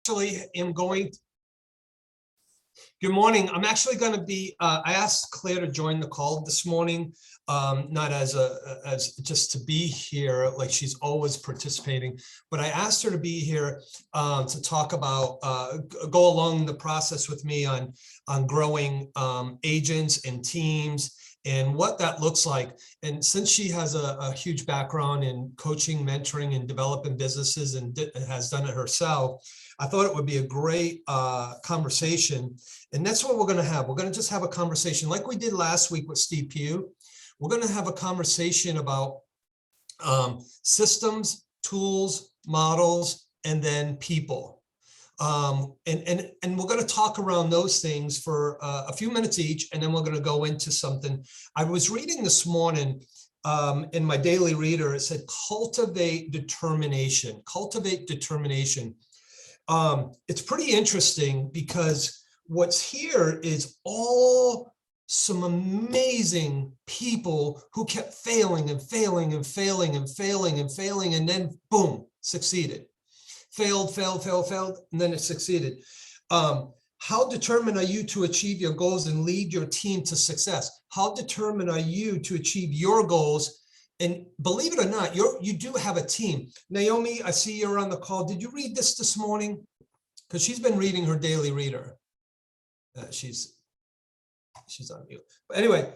actually am going. Good morning. I'm actually going to be. I asked Claire to join the call this morning, not as just to be here, like she's always participating, but I asked her to be here to talk about go along the process with me on growing agents and teams and what that looks like. And since she has a huge background in coaching, mentoring, and developing businesses and has done it herself, I thought it would be a great conversation. And that's what we're going to have. We're going to just have a conversation like we did last week with Steve Pugh. We're going to have a conversation about systems, tools, models, and then people. And we're going to talk around those things for a few minutes each, and then we're going to go into something. I was reading this morning in my daily reader. It said, cultivate determination. Cultivate determination. It's pretty interesting because what's here is all some amazing people who kept failing and failing and failing and failing and failing, and then boom, succeeded. Failed, and then it succeeded. How determined are you to achieve your goals and lead your team to success? How determined are you to achieve your goals? And believe it or not, you do have a team. Naomi, I see you're on the call. Did you read this morning? Because she's been reading her daily reader. She's on mute. But anyway,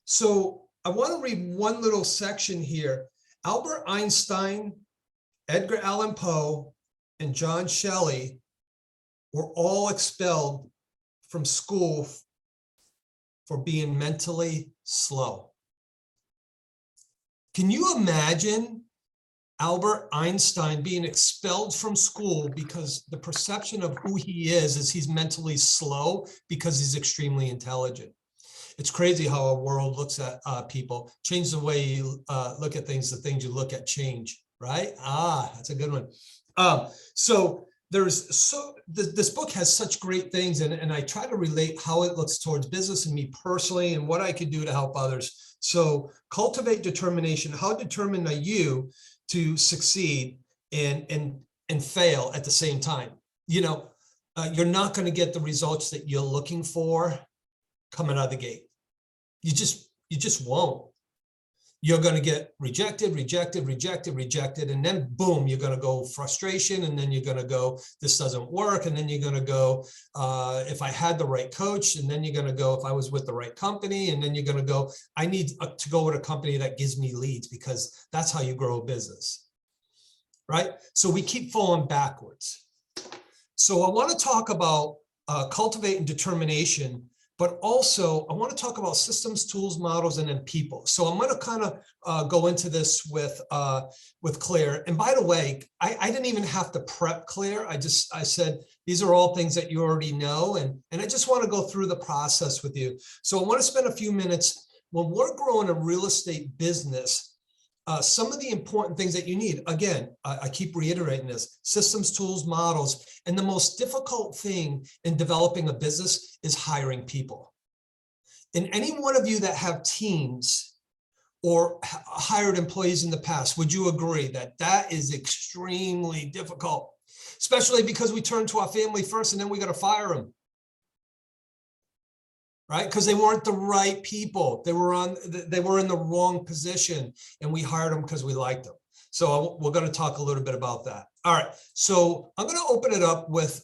so I want to read one little section here. Albert Einstein, Edgar Allan Poe, and John Shelley were all expelled from school for being mentally slow. Can you imagine Albert Einstein being expelled from school because the perception of who he is he's mentally slow because he's extremely intelligent? It's crazy how our world looks at people. Change the way you look at things, the things you look at change, right? That's a good one. So this book has such great things, and I try to relate how it looks towards business and me personally and what I could do to help others. So cultivate determination. How determined are you to succeed and fail at the same time? You're not going to get the results that you're looking for coming out of the gate. You just won't. You're going to get rejected, and then boom, you're going to go frustration, and then you're going to go, this doesn't work, and then you're going to go, if I had the right coach, and then you're going to go, if I was with the right company, and then you're going to go, I need to go with a company that gives me leads, because that's how you grow a business, right? So we keep falling backwards. So I want to talk about cultivating determination, but also I want to talk about systems, tools, models, and then people. So I'm going to kind of go into this with Claire. And by the way, I didn't even have to prep Claire. I said, these are all things that you already know. And I just want to go through the process with you. So I want to spend a few minutes when we're growing a real estate business. Some of the important things that you need, again, I keep reiterating this: systems, tools, models. And the most difficult thing in developing a business is hiring people. And any one of you that have teams or hired employees in the past, would you agree that that is extremely difficult, especially because we turn to our family first and then we got to fire them? Right? Because they weren't the right people. They were in the wrong position, and we hired them because we liked them. So we're going to talk a little bit about that. All right. So I'm going to open it up with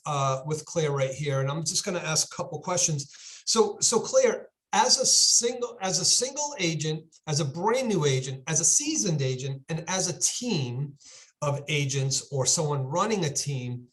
Claire right here, and I'm just going to ask a couple questions. So Claire, as a single agent, as a brand new agent, as a seasoned agent, and as a team of agents or someone running a team,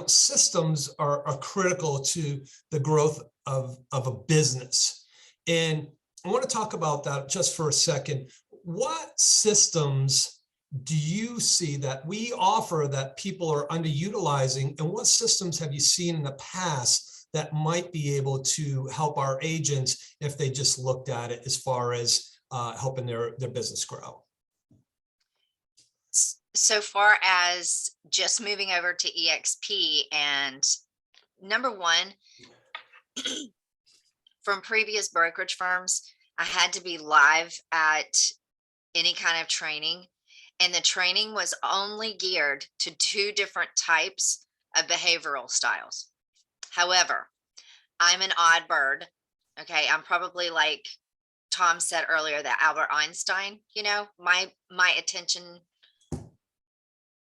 systems are critical to the growth of a business. And I want to talk about that just for a second. What systems do you see that we offer that people are underutilizing? And what systems have you seen in the past that might be able to help our agents if they just looked at it as far as helping their business grow? So far as just moving over to EXP, and number one, from previous brokerage firms, I had to be live at any kind of training. And the training was only geared to 2 different types of behavioral styles. However, I'm an odd bird. Okay. I'm probably like Tom said earlier, that Albert Einstein, my attention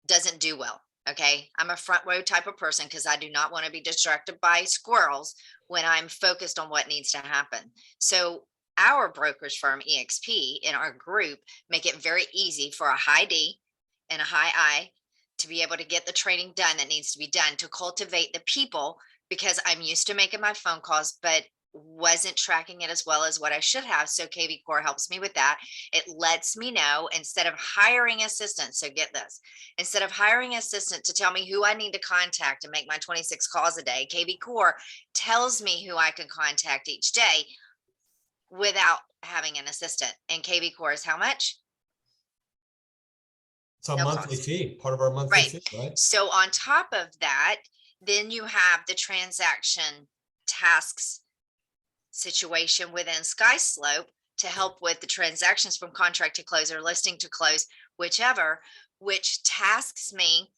doesn't do well. Okay. I'm a front row type of person because I do not want to be distracted by squirrels when I'm focused on what needs to happen. So our brokerage firm, EXP, in our group, make it very easy for a high D and a high I to be able to get the training done that needs to be done to cultivate the people, because I'm used to making my phone calls, but wasn't tracking it as well as what I should have. So KV Core helps me with that. It lets me know, instead of hiring assistants. So get this, instead of hiring an assistant to tell me who I need to contact and make my 26 calls a day, KV Core tells me who I can contact each day without having an assistant. And KV Core is how much? It's a No monthly cost. fee, part of our monthly Right. fee, right? So on top of that, then you have the transaction tasks situation within SkySlope to help with the transactions from contract to close or listing to close, whichever, which tasks me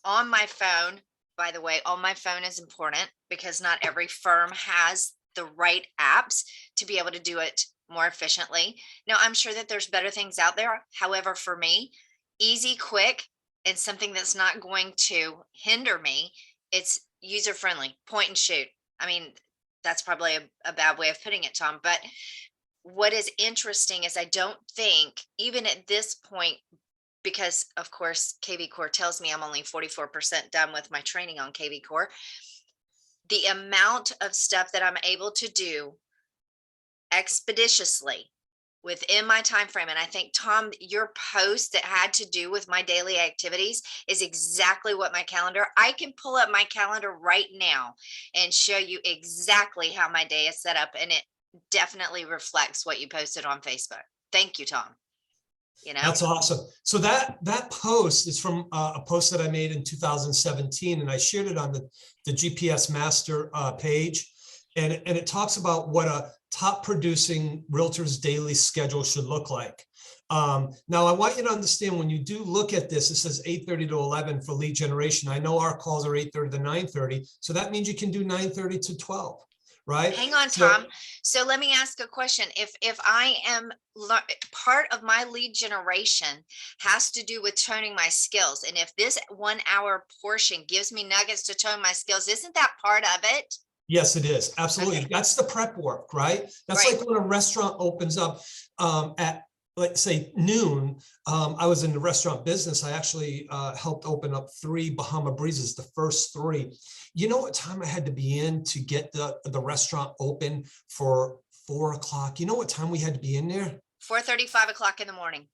on my phone. By the way, on my phone is important because not every firm has the right apps to be able to do it more efficiently. Now, I'm sure that there's better things out there. However, for me, easy, quick, and something that's not going to hinder me, it's user friendly, point and shoot. I mean, that's probably a bad way of putting it, Tom. But what is interesting is I don't think, even at this point, because of course KV Core tells me I'm only 44% done with my training on KV Core, the amount of stuff that I'm able to do expeditiously within my time frame. And I think, Tom, your post that had to do with my daily activities is exactly what my calendar, I can pull up my calendar right now and show you exactly how my day is set up, and it definitely reflects what you posted on Facebook. Thank you, Tom. That's awesome. So that post is from a post that I made in 2017, and I shared it on the GPS Master page, and it talks about what a top producing realtor's daily schedule should look like. Now, I want you to understand, when you do look at this, it says 8:30 to 11 for lead generation. I know our calls are 8:30 to 9:30, so that means you can do 9:30 to 12. Right? Hang on, Tom. So let me ask a question. If I am part of my lead generation has to do with toning my skills, and if this 1 hour portion gives me nuggets to tone my skills, isn't that part of it? Yes, it is. Absolutely. Okay. That's the prep work, right? That's Right. like when a restaurant opens up at, let's say, noon. I was in the restaurant business. I actually helped open up 3 Bahama Breezes, the first 3. You know what time I had to be in to get the restaurant open for 4 o'clock? You know what time we had to be in there? 4:30, 5 o'clock in the morning.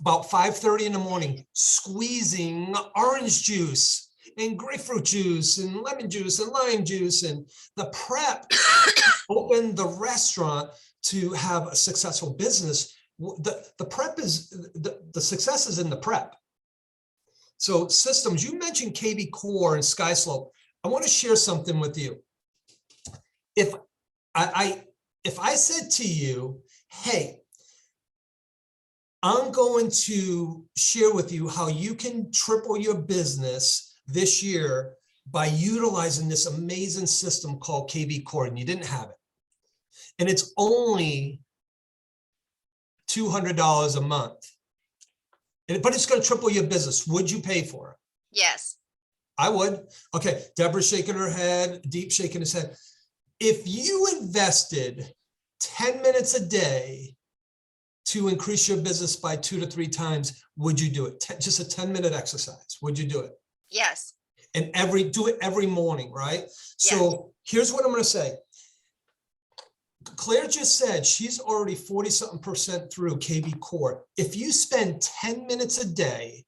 About 5:30 in the morning, squeezing orange juice and grapefruit juice and lemon juice and lime juice, and the prep open the restaurant to have a successful business. The prep is the success is in the prep. So systems, you mentioned KV Core and SkySlope. I want to share something with you. If I said to you, hey, I'm going to share with you how you can triple your business this year by utilizing this amazing system called KV Core, and you didn't have it, and it's only $200 a month, but it's going to triple your business, would you pay for it? Yes. I would. Okay, Deborah's shaking her head, Deep shaking his head. If you invested 10 minutes a day to increase your business by 2 to 3 times, would you do it? Just a 10-minute exercise, would you do it? Yes. And do it every morning, right? Yes. So here's what I'm going to say. Claire just said she's already 40-something% through KV Core. If you spend 10 minutes a day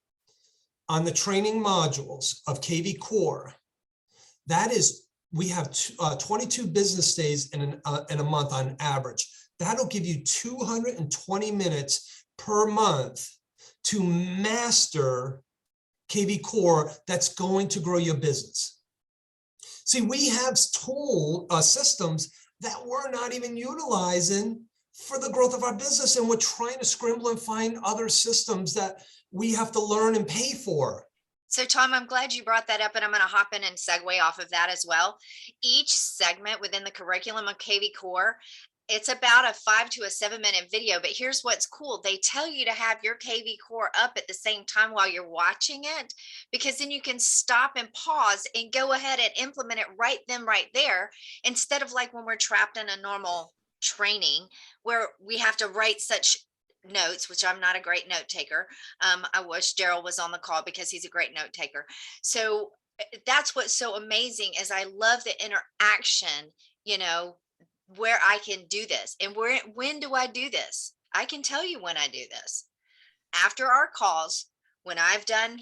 on the training modules of KV Core, that is, we have 22 business days in a month on average. That'll give you 220 minutes per month to master KV Core. That's going to grow your business. See, we have systems that we're not even utilizing for the growth of our business. And we're trying to scramble and find other systems that we have to learn and pay for. So Tom, I'm glad you brought that up, and I'm going to hop in and segue off of that as well. Each segment within the curriculum of KV Core, it's about a 5 to 7 minute video, but here's what's cool. They tell you to have your KV Core up at the same time while you're watching it, because then you can stop and pause and go ahead and implement it right then, right there, instead of like when we're trapped in a normal training where we have to write such notes, which I'm not a great note taker. I wish Daryl was on the call because he's a great note taker. So that's what's so amazing is I love the interaction, you know, where I can do this. And when do I do this? I can tell you when I do this. After our calls, when I've done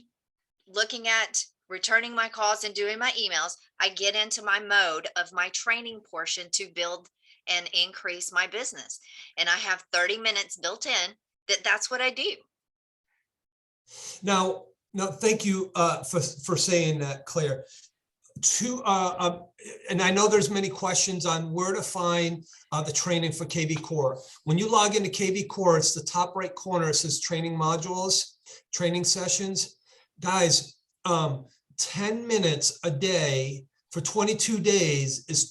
looking at returning my calls and doing my emails, I get into my mode of my training portion to build and increase my business. And I have 30 minutes built in that's what I do. Now, thank you for saying that, Claire. And I know there's many questions on where to find the training for KV Core. When you log into KV Core, it's the top right corner. It says training modules, training sessions. Guys, 10 minutes a day for 22 days is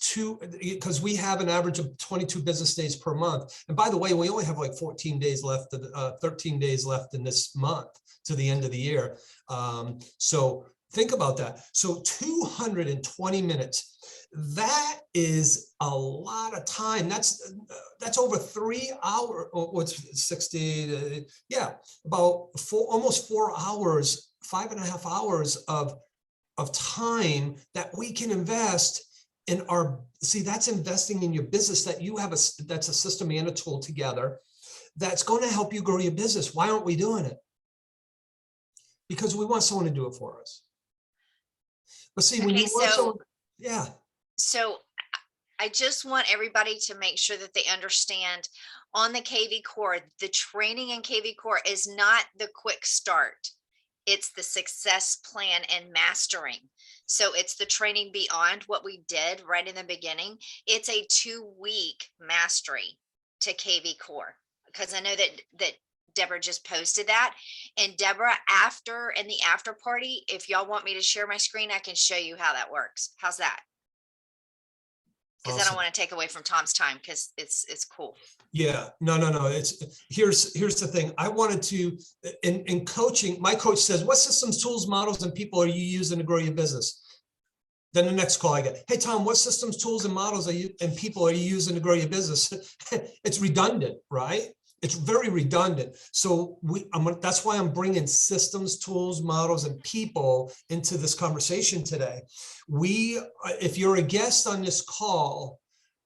because we have an average of 22 business days per month. And by the way, we only have like 14 days left, 13 days left in this month to the end of the year. So think about that. So 220 minutes, that is a lot of time. That's over 3 hours, or what's 60, yeah, about almost 4 hours, 5.5 hours of time that we can invest in that's investing in your business, that you have that's a system and a tool together that's going to help you grow your business. Why aren't we doing it? Because we want someone to do it for us. But see, when you want someone, yeah. So I just want everybody to make sure that they understand on the KV Core, the training in KV Core is not the quick start. It's the success plan and mastering. So it's the training beyond what we did right in the beginning. It's a 2-week mastery to KV Core, because I know that Deborah just posted that. And Deborah, in the after party, if y'all want me to share my screen, I can show you how that works. How's that? Because I don't want to take away from Tom's time, because it's cool. Yeah, no. Here's the thing. I wanted to, in coaching, my coach says, what systems, tools, models, and people are you using to grow your business? Then the next call I get, hey, Tom, what systems, tools, and models and people are you using to grow your business? It's redundant, right? It's very redundant. So that's why I'm bringing systems, tools, models, and people into this conversation today. If you're a guest on this call,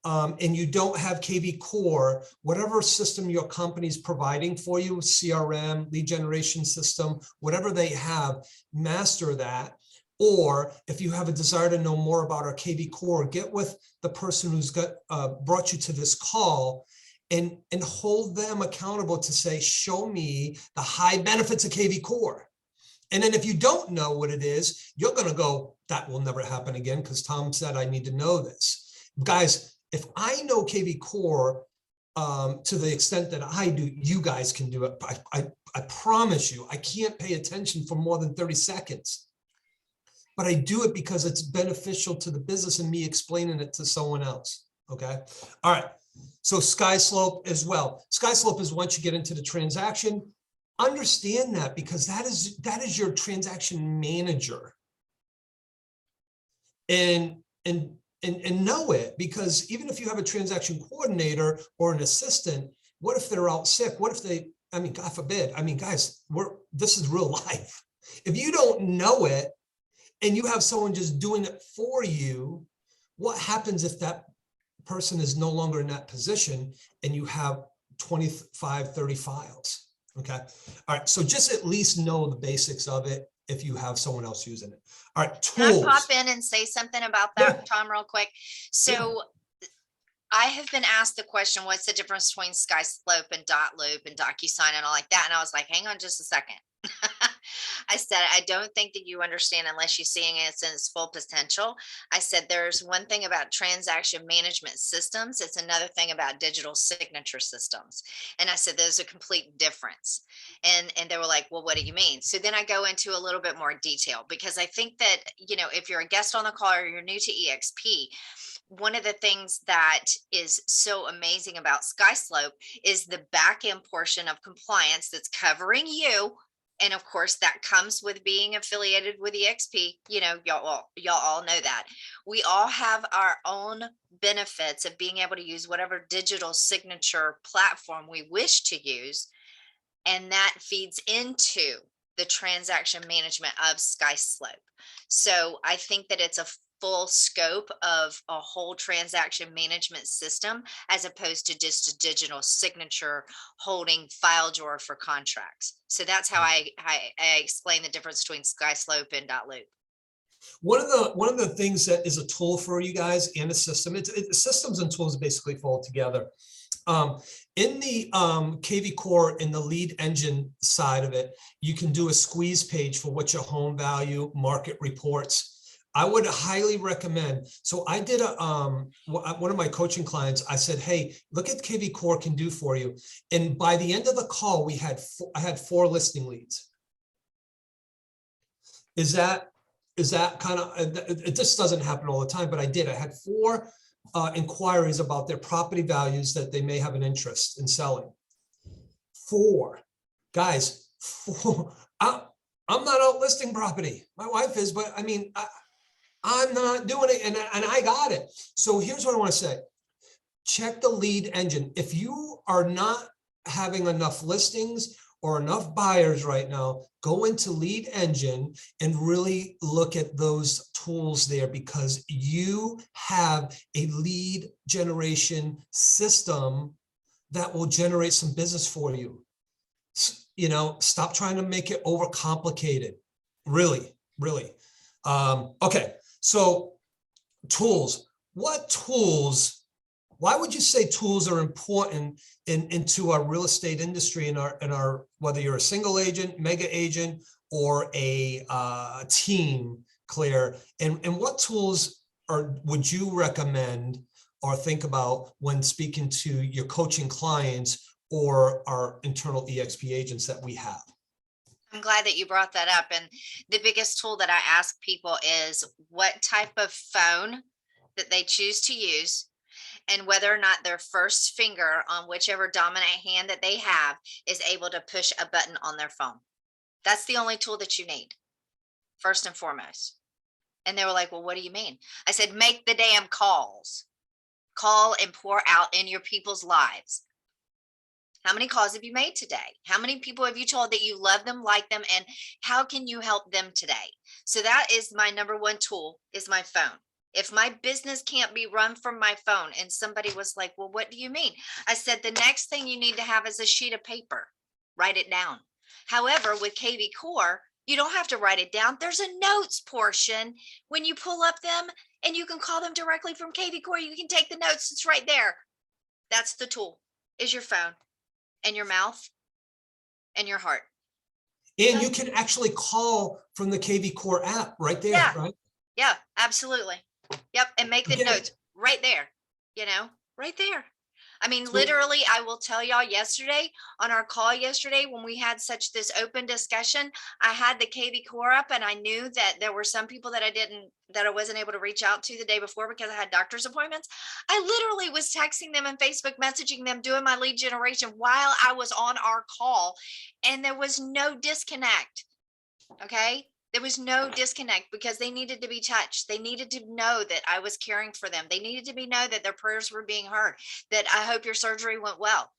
and you don't have KV Core, whatever system your company's providing for you, CRM, lead generation system, whatever they have, master that. Or if you have a desire to know more about our KV Core, get with the person who's brought you to this call and hold them accountable to say, show me the high benefits of KV Core. And then if you don't know what it is, you're going to go, that will never happen again, because Tom said I need to know this. Guys, if I know KV Core to the extent that I do, you guys can do it. I promise you, I can't pay attention for more than 30 seconds. But I do it because it's beneficial to the business and me explaining it to someone else. Okay. All right. So SkySlope as well. SkySlope is once you get into the transaction, understand that, because that is your transaction manager. And know it, because even if you have a transaction coordinator or an assistant, what if they're out sick? What if God forbid, guys, this is real life. If you don't know it and you have someone just doing it for you, what happens if that person is no longer in that position and you have 25, 30 files? Okay. All right. So just at least know the basics of it if you have someone else using it. All right. Tools. Can I pop in and say something about that, Tom, real quick? So I have been asked the question, what's the difference between SkySlope and Dot Loop and Docusign and all like that? And I was like, hang on just a second. I said, I don't think that you understand unless you're seeing it in its full potential. I said, there's one thing about transaction management systems. It's another thing about digital signature systems. And I said, there's a complete difference. And they were like, well, what do you mean? So then I go into a little bit more detail, because I think that, if you're a guest on the call or you're new to EXP, one of the things that is so amazing about SkySlope is the back end portion of compliance that's covering you. And of course, that comes with being affiliated with EXP. Y'all all know that. We all have our own benefits of being able to use whatever digital signature platform we wish to use. And that feeds into the transaction management of SkySlope. So I think that it's a full scope of a whole transaction management system, as opposed to just a digital signature holding file drawer for contracts. So that's how I explain the difference between SkySlope and .loop. One of the things that is a tool for you guys and a system, systems and tools basically fall together. In the KV Core, in the lead engine side of it, you can do a squeeze page for what your home value market reports. I would highly recommend. So I did one of my coaching clients. I said, hey, look at KV Core can do for you. And by the end of the call, I had 4 listing leads. Is that kind of, it just doesn't happen all the time, but I did. I had 4 inquiries about their property values that they may have an interest in selling. 4 guys, 4. I'm not out listing property. My wife is, but I mean, I'm not doing it, and I got it. So here's what I want to say. Check the lead engine. If you are not having enough listings or enough buyers right now, go into lead engine and really look at those tools there, because you have a lead generation system that will generate some business for you. Stop trying to make it overcomplicated. Really. Okay. So tools, what tools, why would you say tools are important into our real estate industry, in our whether you're a single agent, mega agent, or a team, Claire, and what tools would you recommend or think about when speaking to your coaching clients or our internal EXP agents that we have? I'm glad that you brought that up. And the biggest tool that I ask people is what type of phone that they choose to use, and whether or not their first finger on whichever dominant hand that they have is able to push a button on their phone. That's the only tool that you need, first and foremost. And they were like, well, what do you mean? I said, make the damn calls. Call and pour out in your people's lives. How many calls have you made today? How many people have you told that you love them, like them, and how can you help them today? So that is my number one tool, is my phone. If my business can't be run from my phone, and somebody was like, well, what do you mean? I said, the next thing you need to have is a sheet of paper. Write it down. However, with KV Core, you don't have to write it down. There's a notes portion when you pull up them, and you can call them directly from KV Core. You can take the notes. It's right there. That's the tool, is your phone and your mouth and your heart. And you can actually call from the KV Core app right there, Yeah. right? Yeah, absolutely. Yep. And make the notes right there, right there. I mean, literally, I will tell y'all, yesterday on our call yesterday, when we had this open discussion, I had the KV Core up, and I knew that there were some people that I wasn't able to reach out to the day before because I had doctor's appointments. I literally was texting them and Facebook messaging them, doing my lead generation while I was on our call, and there was no disconnect. Okay. There was no disconnect, because they needed to be touched. They needed to know that I was caring for them. They needed to know that their prayers were being heard, that I hope your surgery went well.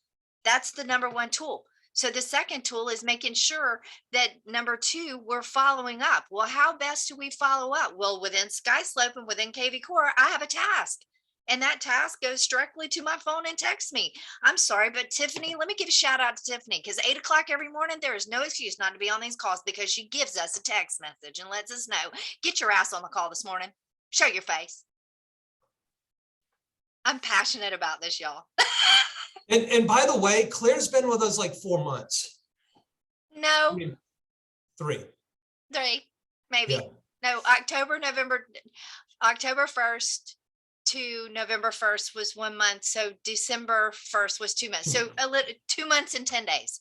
That's the number one tool. So the second tool is making sure that, number 2, we're following up. Well, how best do we follow up? Well, within SkySlope and within KV Core, I have a task. And that task goes directly to my phone and texts me. I'm sorry, but Tiffany, let me give a shout out to Tiffany, because 8 o'clock every morning, there is no excuse not to be on these calls, because she gives us a text message and lets us know, get your ass on the call this morning. Show your face. I'm passionate about this, y'all. And by the way, Claire's been with us like 4 months. No, I mean, 3. Maybe. Yeah. No, October 1st to November 1st was 1 month. So December 1st was 2 months. So 2 months and 10 days.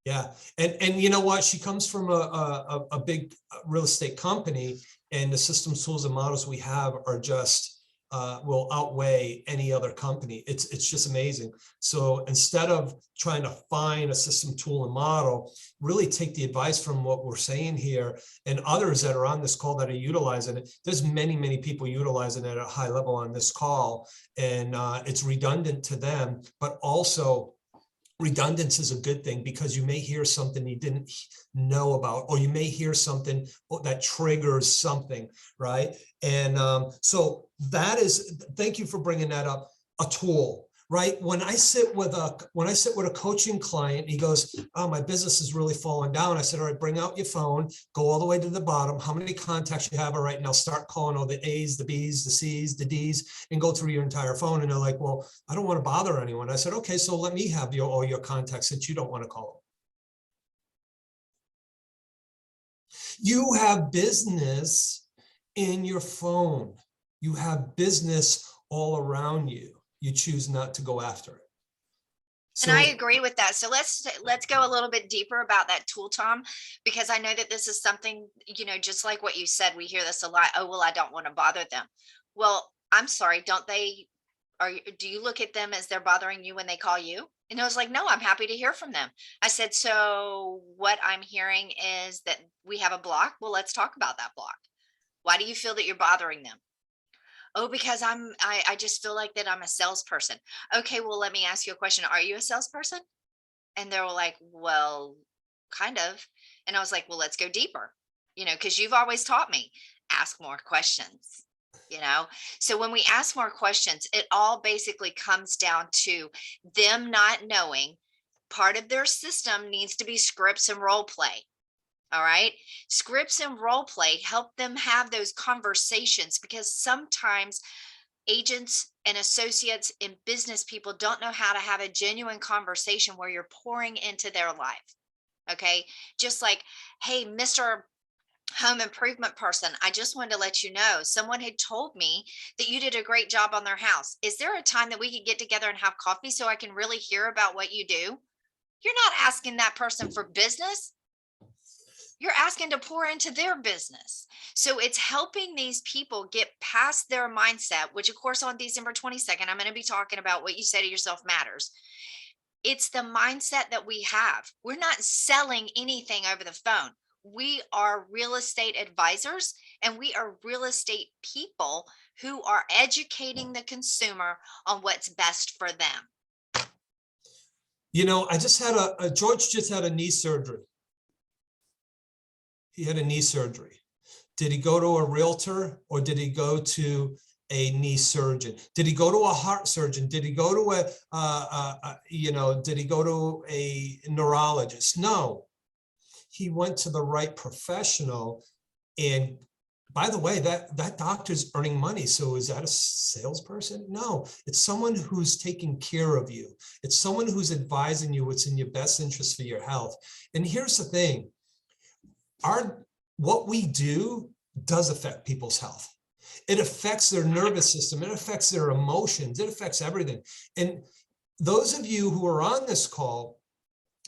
Yeah. And you know what? She comes from a big real estate company, and the systems, tools, and models we have are just will outweigh any other company. It's just amazing. So instead of trying to find a system, tool, and model, really take the advice from what we're saying here and others that are on this call that are utilizing it. There's many people utilizing it at a high level on this call, and it's redundant to them, but also redundance is a good thing, because you may hear something you didn't know about, or you may hear something that triggers something, right? And so that is, thank you for bringing that up, a tool, right? When I sit with a coaching client, he goes, oh, my business is really falling down. I said, all right, bring out your phone, go all the way to the bottom. How many contacts you have? All right, now start calling all the A's, the B's, the C's, the D's, and go through your entire phone. And they're like, well, I don't want to bother anyone. I said, okay, so let me have all your contacts since you don't want to call them. You have business in your phone. You have business all around you. You choose not to go after it. And I agree with that. So let's go a little bit deeper about that tool, Tom, because I know that this is something, just like what you said, we hear this a lot. Oh, well, I don't want to bother them. Well, I'm sorry. Do you look at them as they're bothering you when they call you? And I was like, no, I'm happy to hear from them. I said, so what I'm hearing is that we have a block. Well, let's talk about that block. Why do you feel that you're bothering them? Oh, because I just feel like that I'm a salesperson. Okay, well, let me ask you a question. Are you a salesperson? And they were like, well, kind of. And I was like, well, let's go deeper, because you've always taught me, ask more questions, So when we ask more questions, it all basically comes down to them not knowing part of their system needs to be scripts and role play. All right. Scripts and role play help them have those conversations, because sometimes agents and associates and business people don't know how to have a genuine conversation where you're pouring into their life. Okay. Just like, hey, Mr. Home improvement person, I just wanted to let you know someone had told me that you did a great job on their house. Is there a time that we could get together and have coffee so I can really hear about what you do? You're not asking that person for business. You're asking to pour into their business. So it's helping these people get past their mindset, which of course on December 22nd, I'm going to be talking about what you say to yourself matters. It's the mindset that we have. We're not selling anything over the phone. We are real estate advisors, and we are real estate people who are educating the consumer on what's best for them. I just had George just had a knee surgery. He had a knee surgery. Did he go to a realtor, or did he go to a knee surgeon? Did he go to a heart surgeon? Did he go to did he go to a neurologist? No, he went to the right professional. And by the way, that doctor's earning money. So is that a salesperson? No, it's someone who's taking care of you. It's someone who's advising you what's in your best interest for your health. And here's the thing. What we do does affect people's health. It affects their nervous system. It affects their emotions. It affects everything. And those of you who are on this call,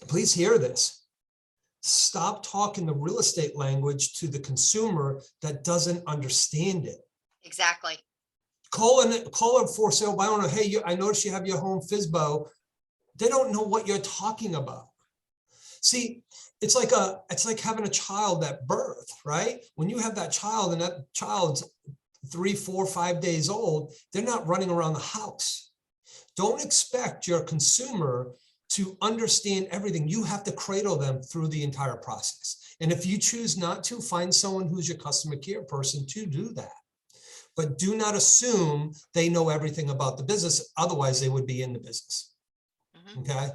please hear this. Stop talking the real estate language to the consumer that doesn't understand it. Exactly. Call a for sale by owner. Hey, I noticed you have your home FSBO. They don't know what you're talking about. See, it's like having a child at birth, right? When you have that child and that child's 3, 4, 5 days old, they're not running around the house. Don't expect your consumer to understand everything. You have to cradle them through the entire process. And if you choose not to, find someone who's your customer care person to do that. But do not assume they know everything about the business. Otherwise, they would be in the business. Okay.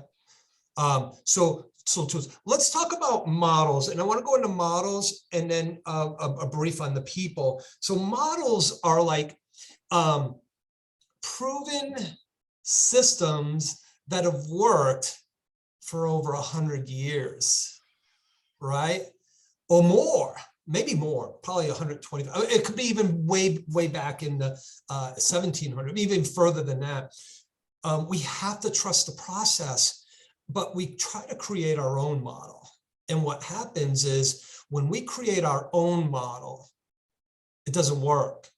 So let's talk about models, and I want to go into models and then a brief on the people. So models are like proven systems that have worked for over 100 years, right? Or more, maybe more, probably 120. It could be even way back in the 1700, even further than that. We have to trust the process, but we try to create our own model. And what happens is when we create our own model, it doesn't work.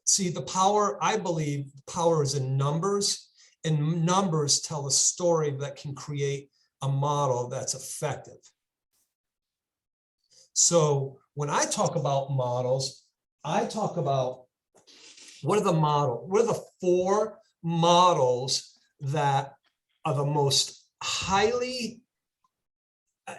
See, the power, I believe, power is in numbers, and numbers tell a story that can create a model that's effective. So when I talk about models, I talk about what are the 4 models that are the most highly,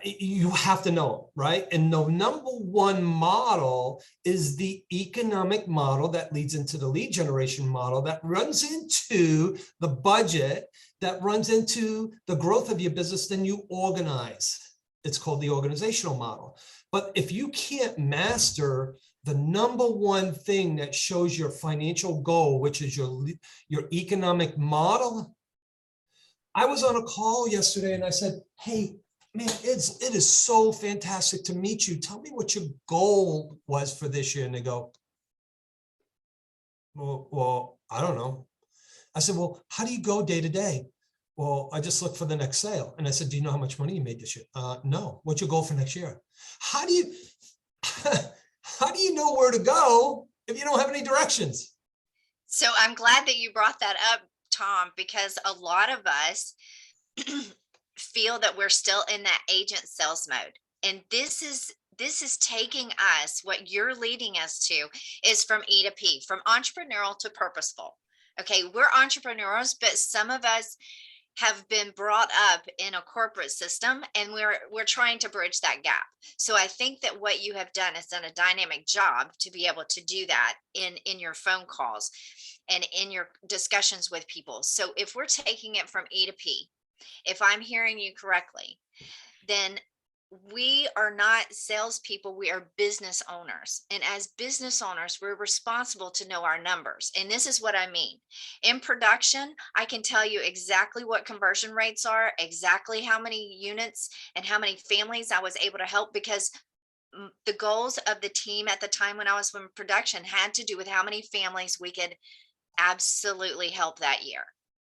you have to know, right? And the number 1 model is the economic model that leads into the lead generation model, that runs into the budget, that runs into the growth of your business. Then you organize. It's called the organizational model. But if you can't master the number 1 thing that shows your financial goal, which is your economic model. I was on a call yesterday and I said, hey, man, it is so fantastic to meet you. Tell me what your goal was for this year. And they go, well, I don't know. I said, well, how do you go day to day? Well, I just look for the next sale. And I said, do you know how much money you made this year? No. What's your goal for next year? How do you know where to go if you don't have any directions? So I'm glad that you brought that up, Tom, because a lot of us feel that we're still in that agent sales mode. And this is taking us, what you're leading us to is from E to P, from entrepreneurial to purposeful. Okay, we're entrepreneurs, but some of us have been brought up in a corporate system, and we're trying to bridge that gap. So I think that what you have done is done a dynamic job to be able to do that in your phone calls and in your discussions with people. So if we're taking it from E to P, if I'm hearing you correctly, then we are not salespeople, we are business owners. And as business owners, we're responsible to know our numbers. And this is what I mean. In production, I can tell you exactly what conversion rates are, exactly how many units and how many families I was able to help, because the goals of the team at the time when I was in production had to do with how many families we could absolutely help that year.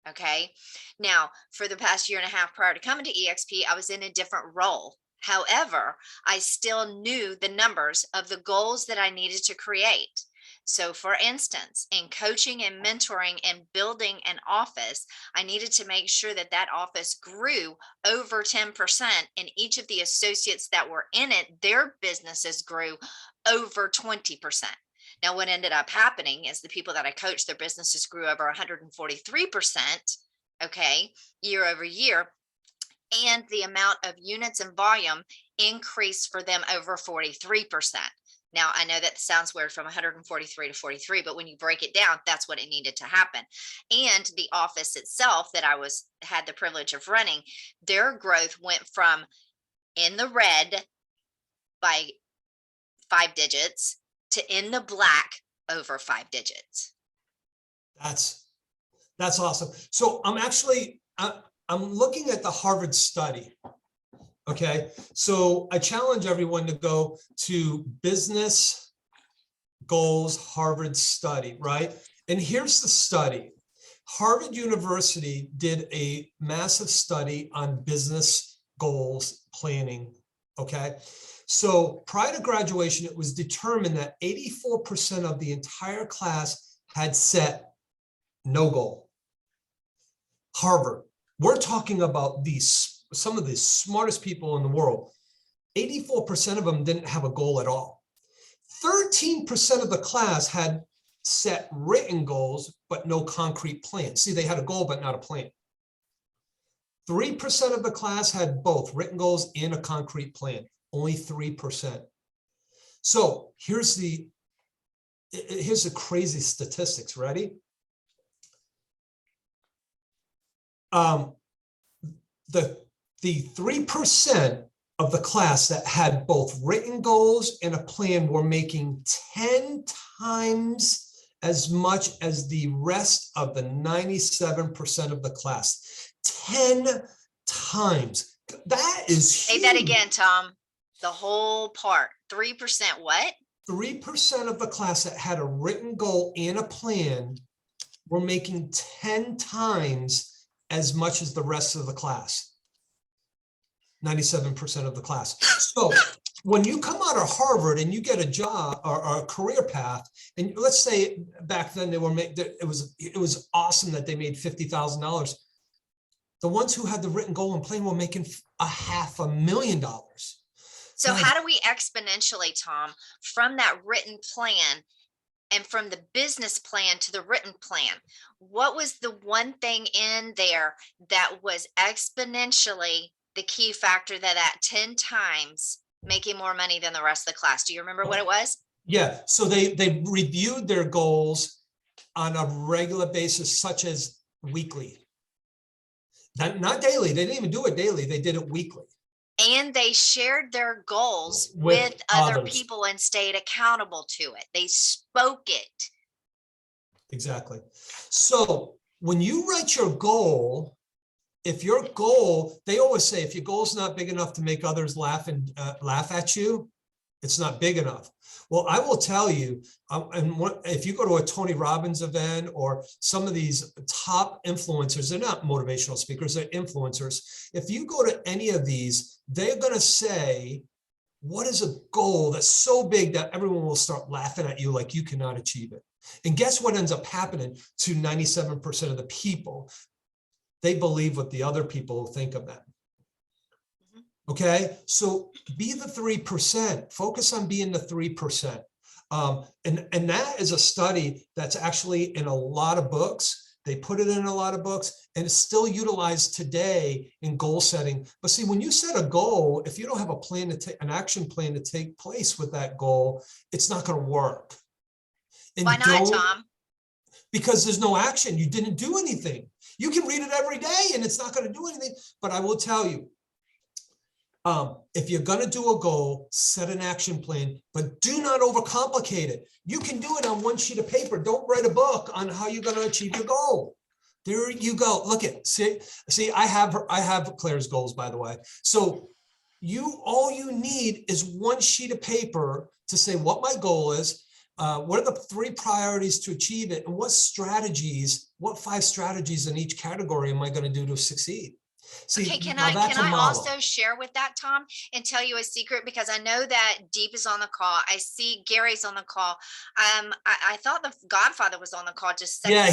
Okay. Now, for the past year and a half prior to coming to EXP, I was in a different role. However, I still knew the numbers of the goals that I needed to create. So for instance, in coaching and mentoring and building an office, I needed to make sure that that office grew over 10%, and each of the associates that were in it, their businesses grew over 20%. Now, what ended up happening is the people that I coached, their businesses grew over 143%, okay, year over year. And the amount of units and volume increased for them over 43%. Now, I know that sounds weird from 143 to 43, but when you break it down, that's what it needed to happen. And the office itself that I had the privilege of running, their growth went from in the red by 5 digits to in the black over 5 digits. That's awesome. So I'm looking at the Harvard study. Okay, so I challenge everyone to go to Business Goals Harvard study, right? And here's the study. Harvard University did a massive study on business goals planning. Okay, so prior to graduation, it was determined that 84% of the entire class had set no goal. Harvard. We're talking about some of the smartest people in the world. 84% of them didn't have a goal at all. 13% of the class had set written goals, but no concrete plan. See, they had a goal, but not a plan. 3% of the class had both written goals and a concrete plan. Only 3%. So here's the crazy statistics. Ready? The 3% of the class that had both written goals and a plan were making 10 times as much as the rest of the 97% of the class. 10 times. That is huge. Say that again, Tom. The whole part, 3% what? 3% of the class that had a written goal and a plan were making 10 times as much as the rest of the class. 97% of the class. So when you come out of Harvard and you get a job or a career path, and let's say back then they were it was awesome that they made $50,000. The ones who had the written goal and plan were making $500,000. So how do we exponentially, Tom, from that written plan and from the business plan to the written plan? What was the one thing in there that was exponentially the key factor that 10 times making more money than the rest of the class? Do you remember what it was? Yeah, so they reviewed their goals on a regular basis, such as weekly. Not daily. They didn't even do it daily. They did it weekly. And they shared their goals With with other others. people and stayed accountable to it. They spoke it. Exactly. So when you write your goal, if your goal, they always say, if your goal is not big enough to make others laugh and laugh at you, it's not big enough. Well, I will tell you, if you go to a Tony Robbins event or some of these top influencers, they're not motivational speakers, they're influencers. If you go to any of these, they're going to say, what is a goal that's so big that everyone will start laughing at you like you cannot achieve it? And guess what ends up happening to 97% of the people? They believe what the other people think of them. Okay, so be the 3%. Focus on being the 3%. And that is a study that's actually in a lot of books. They put it in a lot of books, and it's still utilized today in goal setting. But see, when you set a goal, if you don't have a plan to take an action plan to take place with that goal, it's not going to work. And why not, Tom? Because there's no action. You didn't do anything. You can read it every day, and it's not going to do anything. But I will tell you, if you're going to do a goal, set an action plan, but do not overcomplicate it. You can do it on one sheet of paper. Don't write a book on how you're going to achieve your goal. There you go. Look at, see, I have Claire's goals, by the way. So all you need is one sheet of paper to say what my goal is, what are the 3 priorities to achieve it, and what 5 strategies in each category am I going to do to succeed? See, okay, can now that's a I model. also share with that, Tom, and tell you a secret? Because I know that Deep is on the call. I see Gary's on the call. I thought the Godfather was on the call just a second ago.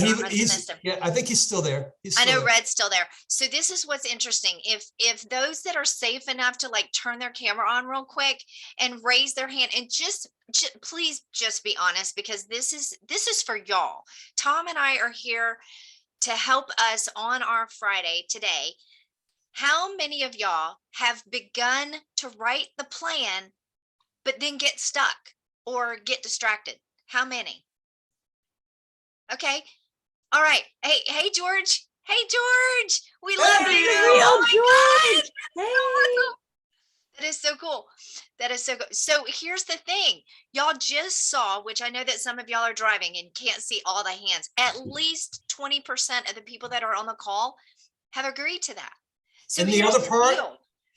Yeah, I think he's still there. I know Red's still there. So this is what's interesting. If those that are safe enough to like turn their camera on real quick and raise their hand and just please just be honest, because this is for y'all. Tom and I are here to help us on our Friday today. How many of y'all have begun to write the plan, but then get stuck or get distracted? How many? Okay. All right. Hey, George. Hey, George. We love you. Oh my God. Hey. That is so cool. That is so good. So here's the thing. Y'all just saw, which I know that some of y'all are driving and can't see all the hands. At least 20% of the people that are on the call have agreed to that. So and the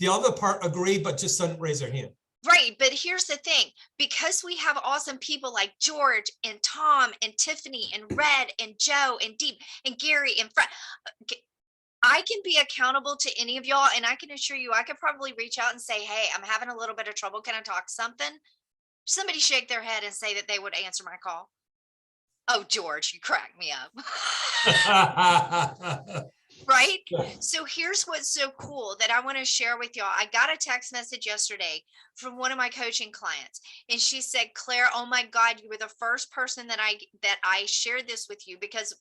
other part agree, but just doesn't raise their hand. Right. But here's the thing, because we have awesome people like George and Tom and Tiffany and Red and Joe and Deep and Gary and Fred, I can be accountable to any of y'all. And I can assure you, I could probably reach out and say, hey, I'm having a little bit of trouble. Can I talk something? Somebody shake their head and say that they would answer my call. Oh, George, you cracked me up. Right? Yeah. So here's what's so cool that I want to share with y'all. I got a text message yesterday from one of my coaching clients, and she said, Claire, oh my God, you were the first person that I shared this with you, because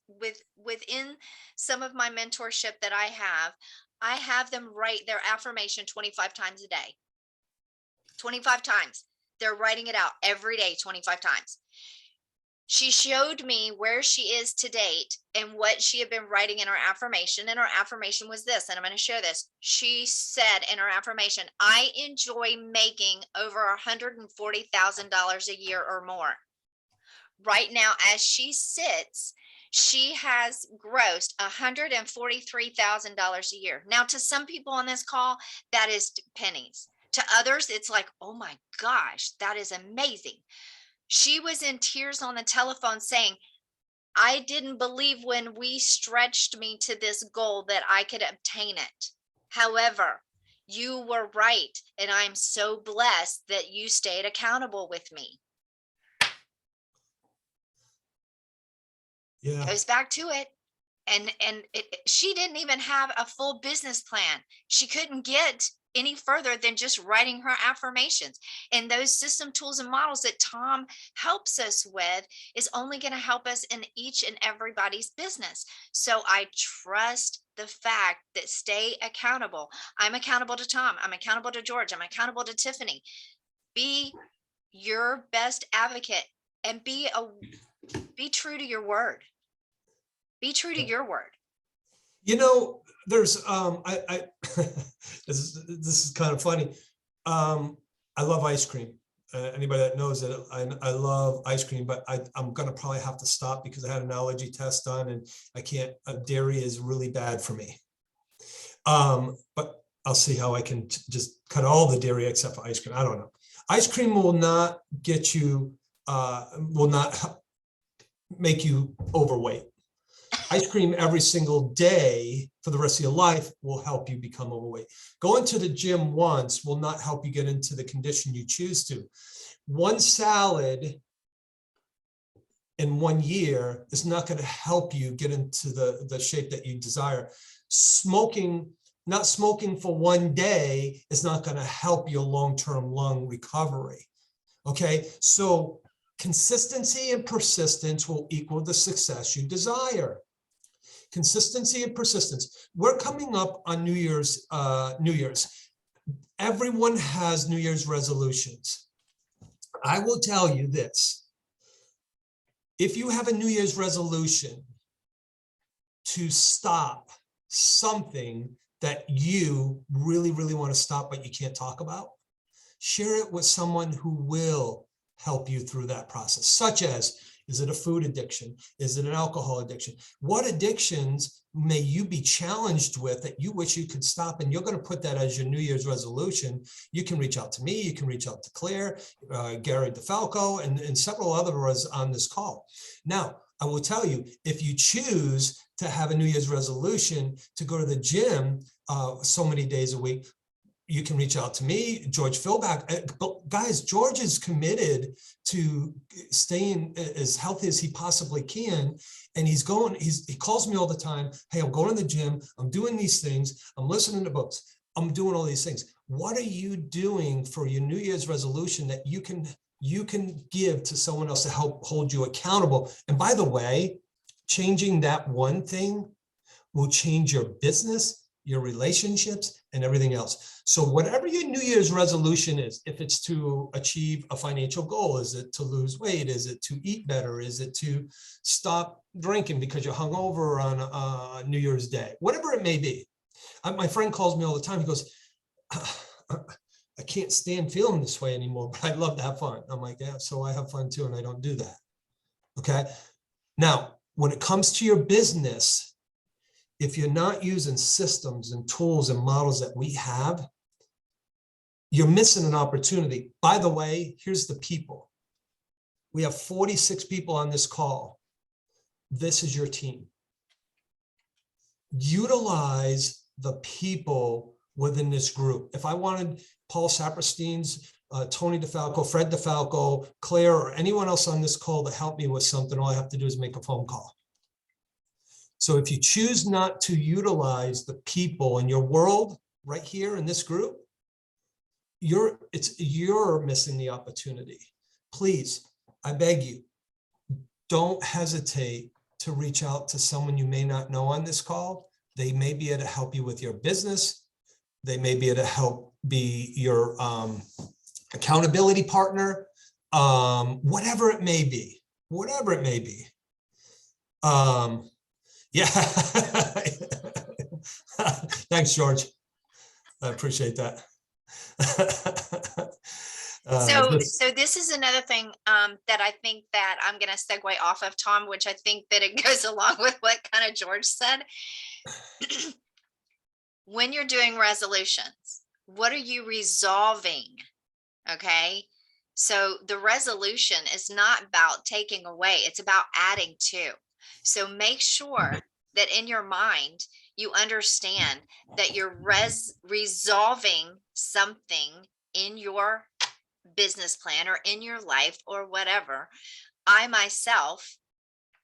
within some of my mentorship that I have them write their affirmation 25 times a day. 25 times. They're writing it out every day, 25 times. She showed me where she is to date and what she had been writing in her affirmation. And her affirmation was this, and I'm going to share this. She said in her affirmation, I enjoy making over $140,000 a year or more. Right now, as she sits, she has grossed $143,000 a year. Now, to some people on this call, that is pennies. To others, it's like, oh my gosh, that is amazing. She was in tears on the telephone saying, I didn't believe when we stretched me to this goal that I could obtain it. However, you were right. And I'm so blessed that you stayed accountable with me. Yeah. Goes back to it. She didn't even have a full business plan. She couldn't get any further than just writing her affirmations. And those system tools and models that Tom helps us with is only going to help us in each and everybody's business. So I trust the fact that stay accountable. I'm accountable to Tom. I'm accountable to George. I'm accountable to Tiffany. Be your best advocate and be true to your word. Be true to your word. You know, there's this is kind of funny. I love ice cream. Anybody that knows that I love ice cream, but I'm gonna probably have to stop because I had an allergy test done and I can't. Dairy is really bad for me. But I'll see how I can just cut all the dairy except for ice cream. I don't know. Ice cream will not get you. Will not make you overweight. Ice cream every single day for the rest of your life will help you become overweight. Going to the gym once will not help you get into the condition you choose to. One salad in 1 year is not going to help you get into the shape that you desire. Not smoking for 1 day is not going to help your long-term lung recovery. Okay, so consistency and persistence will equal the success you desire. Consistency and persistence. We're coming up on New Year's. Everyone has New Year's resolutions. I will tell you this. If you have a New Year's resolution to stop something that you really, really want to stop, but you can't talk about, share it with someone who will help you through that process, such as, is it a food addiction? Is it an alcohol addiction? What addictions may you be challenged with that you wish you could stop? And you're going to put that as your New Year's resolution. You can reach out to me. You can reach out to Claire, Gary DeFalco, and several others on this call. Now, I will tell you, if you choose to have a New Year's resolution to go to the gym so many days a week, you can reach out to me, George Philback. But guys, George is committed to staying as healthy as he possibly can. And he calls me all the time. Hey, I'm going to the gym. I'm doing these things. I'm listening to books. I'm doing all these things. What are you doing for your New Year's resolution that you can give to someone else to help hold you accountable? And by the way, changing that one thing will change your business, your relationships, and everything else. So whatever your New Year's resolution is, if it's to achieve a financial goal, is it to lose weight? Is it to eat better? Is it to stop drinking because you're hungover on New Year's Day? Whatever it may be. My friend calls me all the time. He goes, I can't stand feeling this way anymore, but I'd love to have fun. I'm like, yeah, so I have fun too, and I don't do that. Okay. Now, when it comes to your business, if you're not using systems and tools and models that we have, you're missing an opportunity. By the way, here's the people. We have 46 people on this call. This is your team. Utilize the people within this group. If I wanted Paul Saperstein's, Tony DeFalco, Fred DeFalco, Claire, or anyone else on this call to help me with something, all I have to do is make a phone call. So if you choose not to utilize the people in your world right here in this group, you're missing the opportunity. Please, I beg you, don't hesitate to reach out to someone you may not know on this call. They may be able to help you with your business. They may be able to help be your accountability partner, whatever it may be, whatever it may be. Yeah. Thanks, George. I appreciate that. So this is another thing that I think that I'm going to segue off of, Tom, which I think that it goes along with what kind of George said. When you're doing resolutions, What are you resolving? Okay. So the resolution is not about taking away, it's about adding to. So make sure that in your mind, you understand that you're resolving something in your business plan or in your life or whatever. I myself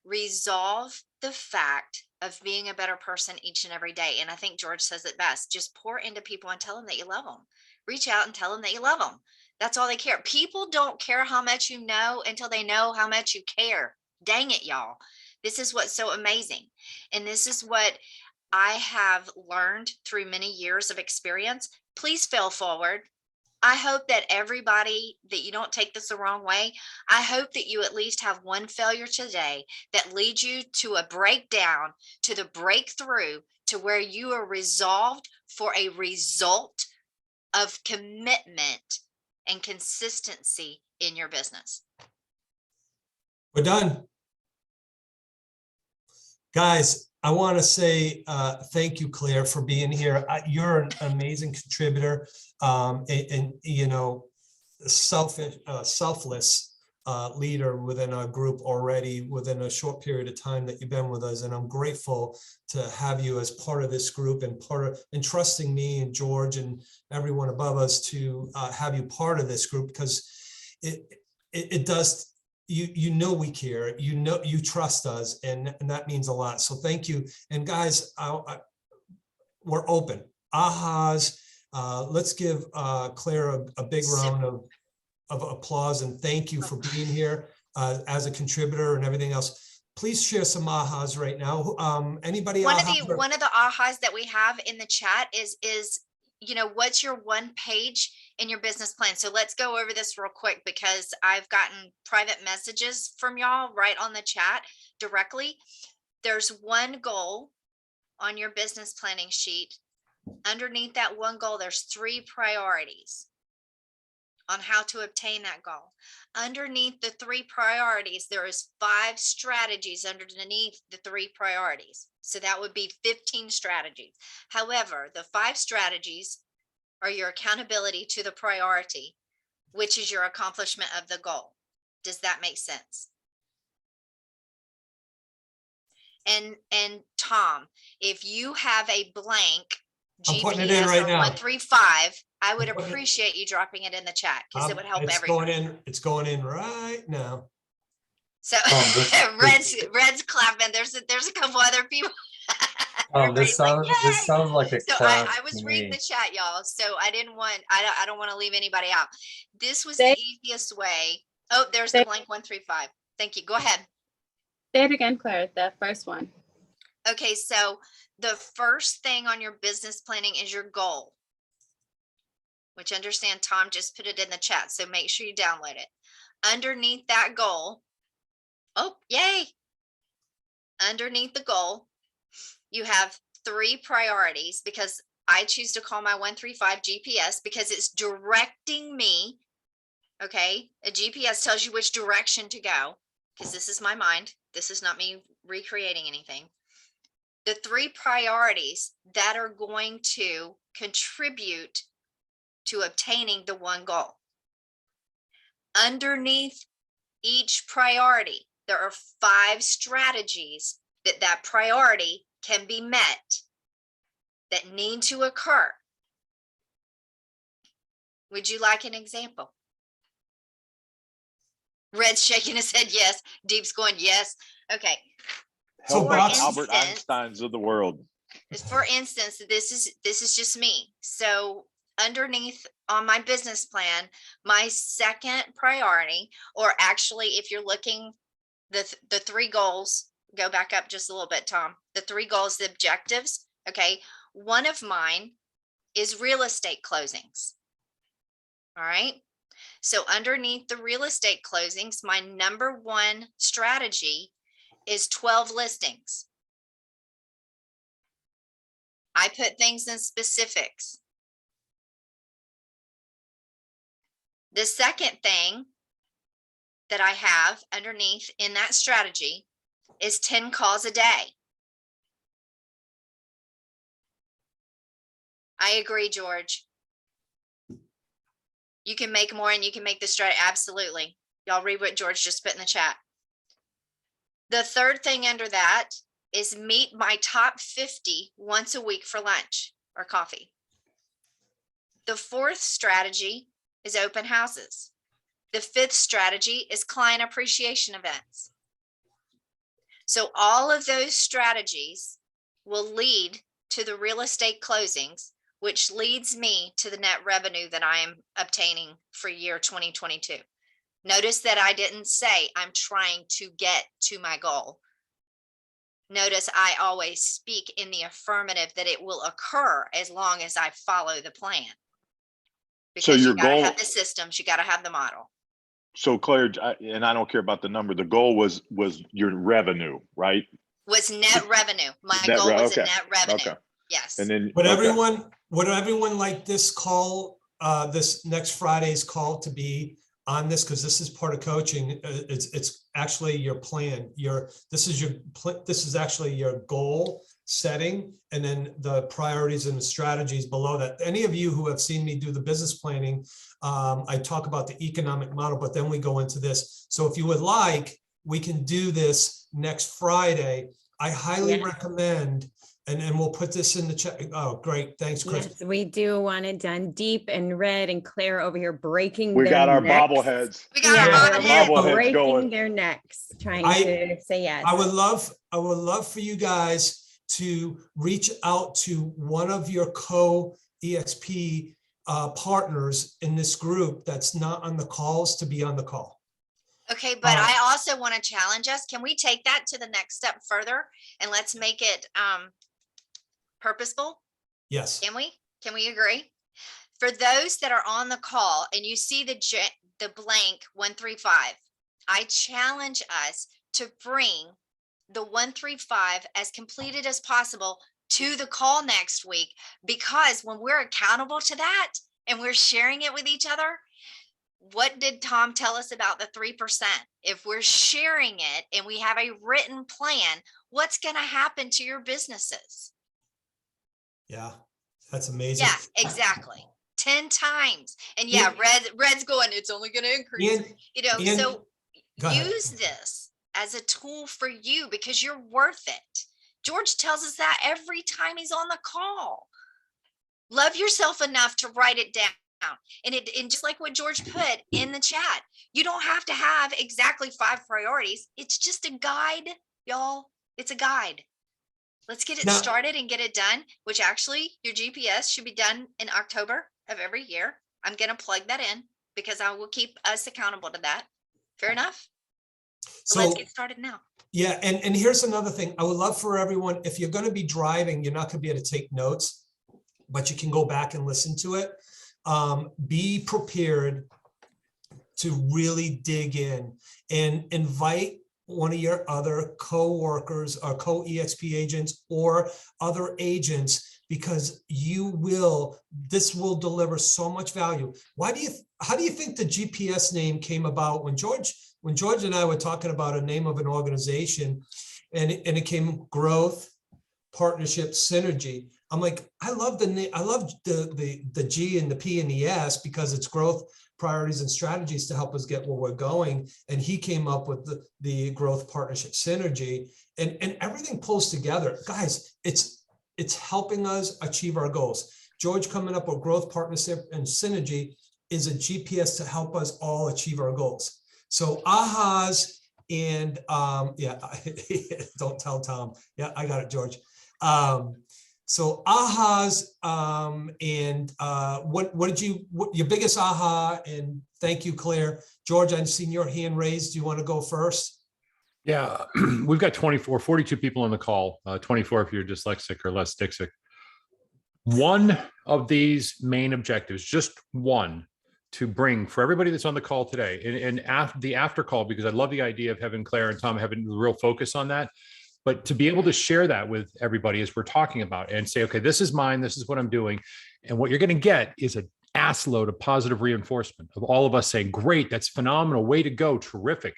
resolve the fact of being a better person each and every day. And I think George says it best. Just pour into people and tell them that you love them. Reach out and tell them that you love them. That's all they care. People don't care how much you know until they know how much you care. Dang it, y'all. This is what's so amazing. And this is what I have learned through many years of experience. Please fail forward. I hope that everybody, that you don't take this the wrong way. I hope that you at least have one failure today that leads you to a breakdown, to the breakthrough, to where you are resolved for a result of commitment and consistency in your business. We're done. Guys, I want to say thank you, Claire, for being here. You're an amazing contributor, and you know, selfless leader within our group already within a short period of time that you've been with us. And I'm grateful to have you as part of this group and trusting me and George and everyone above us to have you part of this group, because it does. You know we care, you know you trust us, and that means a lot. So thank you. And guys, we're open. Ahas. Let's give Claire a big round of applause and thank you for being here as a contributor and everything else. Please share some ahas right now. Anybody? One of the ahas that we have in the chat is you know, what's your one page in your business plan? So let's go over this real quick, because I've gotten private messages from y'all right on the chat directly. There's one goal on your business planning sheet. Underneath that one goal, there's 3 priorities on how to obtain that goal. Underneath the 3 priorities, there is 5 strategies underneath the 3 priorities. So that would be 15 strategies. However, the 5 strategies are your accountability to the priority, which is your accomplishment of the goal. Does that make sense? And Tom, if you have a blank GPS right or now. 135, I would appreciate you dropping it in the chat, because it would help everyone. It's going in right now. So Red's clapping. There's a couple other people. This sounds like a so class I was to reading me. the chat, y'all. So I don't want to leave anybody out. This was the easiest way. Oh, there's the blank 135. Thank you. Go ahead. Say it again, Claire, the first one. Okay, so the first thing on your business planning is your goal, which understand Tom just put it in the chat. So make sure you download it. Underneath that goal, oh, yay. Underneath the goal, you have 3 priorities, because I choose to call my 135 GPS because it's directing me. Okay. A GPS tells you which direction to go, because this is my mind. This is not me recreating anything. The 3 priorities that are going to contribute to obtaining the one goal. Underneath each priority, there are 5 strategies that priority can be met, that need to occur. Would you like an example? Red's shaking his head yes. Deep's going yes. Okay. So Albert Einstein's of the world. For instance, this is just me. So underneath on my business plan, my second priority, or actually if you're looking, the 3 goals, go back up just a little bit, Tom. The 3 goals, the objectives. Okay. One of mine is real estate closings. All right. So underneath the real estate closings, my number 1 strategy is 12 listings. I put things in specifics. The second thing that I have underneath in that strategy is 10 calls a day. I agree, George. You can make more and you can make the straight. Absolutely. Y'all read what George just put in the chat. The third thing under that is meet my top 50 once a week for lunch or coffee. The fourth strategy is open houses. The fifth strategy is client appreciation events. So all of those strategies will lead to the real estate closings, which leads me to the net revenue that I am obtaining for year 2022. Notice that I didn't say I'm trying to get to my goal. Notice I always speak in the affirmative that it will occur as long as I follow the plan. So Because your you gotta goal, have the systems, you gotta have the model. so Claire, and I don't care about the number. The goal was your revenue, right? Was net revenue. My Net goal was okay. a net revenue. Okay. Yes. And then Would okay. everyone like this call, this next Friday's call to be on this? Because this is part of coaching. It's actually your plan. This is actually your goal setting, and then the priorities and the strategies below that. Any of you who have seen me do the business planning, I talk about the economic model, but then we go into this. So if you would like, we can do this next Friday. I highly recommend, and we'll put this in the chat. Oh, great. Thanks, Chris. Yes, we do want it done deep and red and Claire over here breaking We their got our necks. bobbleheads. We got Yeah, our bobblehead. bobbleheads Breaking going. their necks, trying I- to say yes. I would love for you guys to reach out to one of your co-EXP partners in this group that's not on the calls to be on the call. Okay, but I also want to challenge us. Can we take that to the next step further and let's make it purposeful? Yes. Can we? Can we agree? For those that are on the call and you see the blank 135, I challenge us to bring the 135 as completed as possible to the call next week, because when we're accountable to that and we're sharing it with each other, what did Tom tell us about the 3%? If we're sharing it and we have a written plan, what's going to happen to your businesses? Yeah, that's amazing. Yeah, exactly. 10 times. And yeah, Red's going, it's only going to increase. So use this as a tool for you because you're worth it. George tells us that every time he's on the call. Love yourself enough to write it down. And just like what George put in the chat, you don't have to have exactly 5 priorities. It's just a guide, y'all. It's a guide. Let's get it started and get it done, which actually your GPS should be done in October of every year. I'm going to plug that in because I will keep us accountable to that. Fair enough? So let's get started now. Yeah. And here's another thing. I would love for everyone, if you're going to be driving, you're not going to be able to take notes, but you can go back and listen to it. Be prepared to really dig in and invite one of your other co-workers or co-EXP agents or other agents, because this will deliver so much value. How do you think the GPS name came about? When George and I were talking about a name of an organization, and it came Growth, Partnership, Synergy. I'm like, I love the name. I love the G and the P and the S because it's growth, priorities, and strategies to help us get where we're going. And he came up with the Growth, Partnership, Synergy, and everything pulls together. Guys, it's helping us achieve our goals. George coming up with Growth, Partnership, and Synergy is a GPS to help us all achieve our goals. So ahas and yeah, don't tell Tom. Yeah, I got it, George. So ahas and what your biggest aha, and thank you, Claire. George, I've seen your hand raised. Do you want to go first? Yeah, we've got 42 people on the call, 24 if you're dyslexic or less dyslexic. One of these main objectives, just one, to bring for everybody that's on the call today, and after the after call, because I love the idea of having Claire and Tom having the real focus on that, but to be able to share that with everybody as we're talking about and say, okay, this is mine, this is what I'm doing. And what you're going to get is an ass load of positive reinforcement of all of us saying, great, that's phenomenal, way to go, terrific.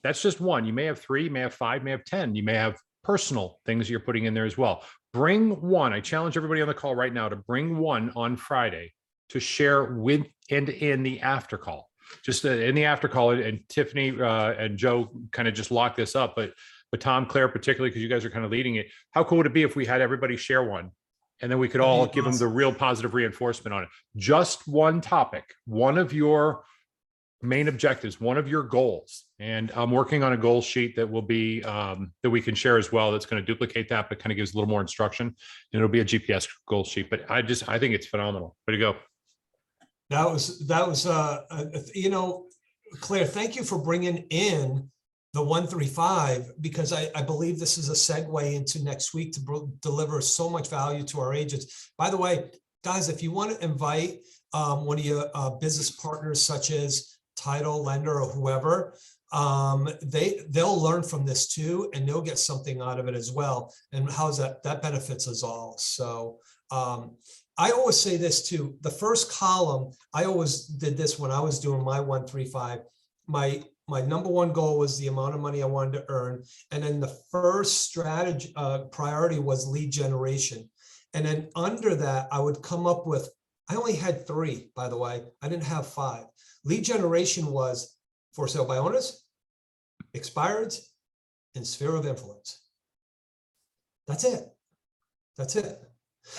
That's just one. You may have 3, you may have 5, you may have 10, you may have personal things you're putting in there as well. Bring one. I challenge everybody on the call right now to bring one on Friday to share with and in the after call. Just in the after call, and Tiffany and Joe kind of just lock this up, but Tom, Claire, particularly because you guys are kind of leading it, how cool would it be if we had everybody share one, and then we could all give them the real positive reinforcement on it? Just one topic, one of your main objectives, one of your goals. And I'm working on a goal sheet that will be that we can share as well. That's going to duplicate that, but kind of gives a little more instruction. And it'll be a GPS goal sheet. But I think it's phenomenal. Way to go. That was Claire, thank you for bringing in the 135, because I believe this is a segue into next week to deliver so much value to our agents. By the way, guys, if you want to invite one of your business partners, such as title, lender, or whoever, they'll learn from this too, and they'll get something out of it as well. And how's that benefits us all. So I always say this too, the first column, I always did this when I was doing my 135. My number one goal was the amount of money I wanted to earn. And then the first strategy priority was lead generation. And then under that, I would come up with, I only had 3, by the way. I didn't have 5. Lead generation was for sale by owners, expireds, and sphere of influence. That's it. That's it.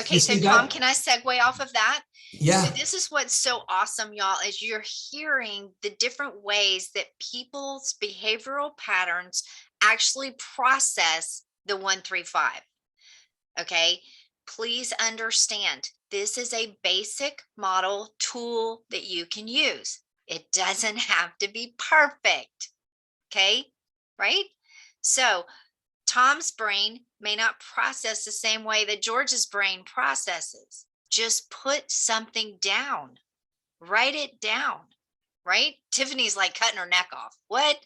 Okay, You so see Tom, that? can I segue off of that? Yeah. So this is what's so awesome, y'all, is you're hearing the different ways that people's behavioral patterns actually process the 135. Okay, please understand, this is a basic model tool that you can use. It doesn't have to be perfect. Okay, right? So Tom's brain may not process the same way that George's brain processes. Just put something down, write it down, right? Tiffany's like cutting her neck off. What?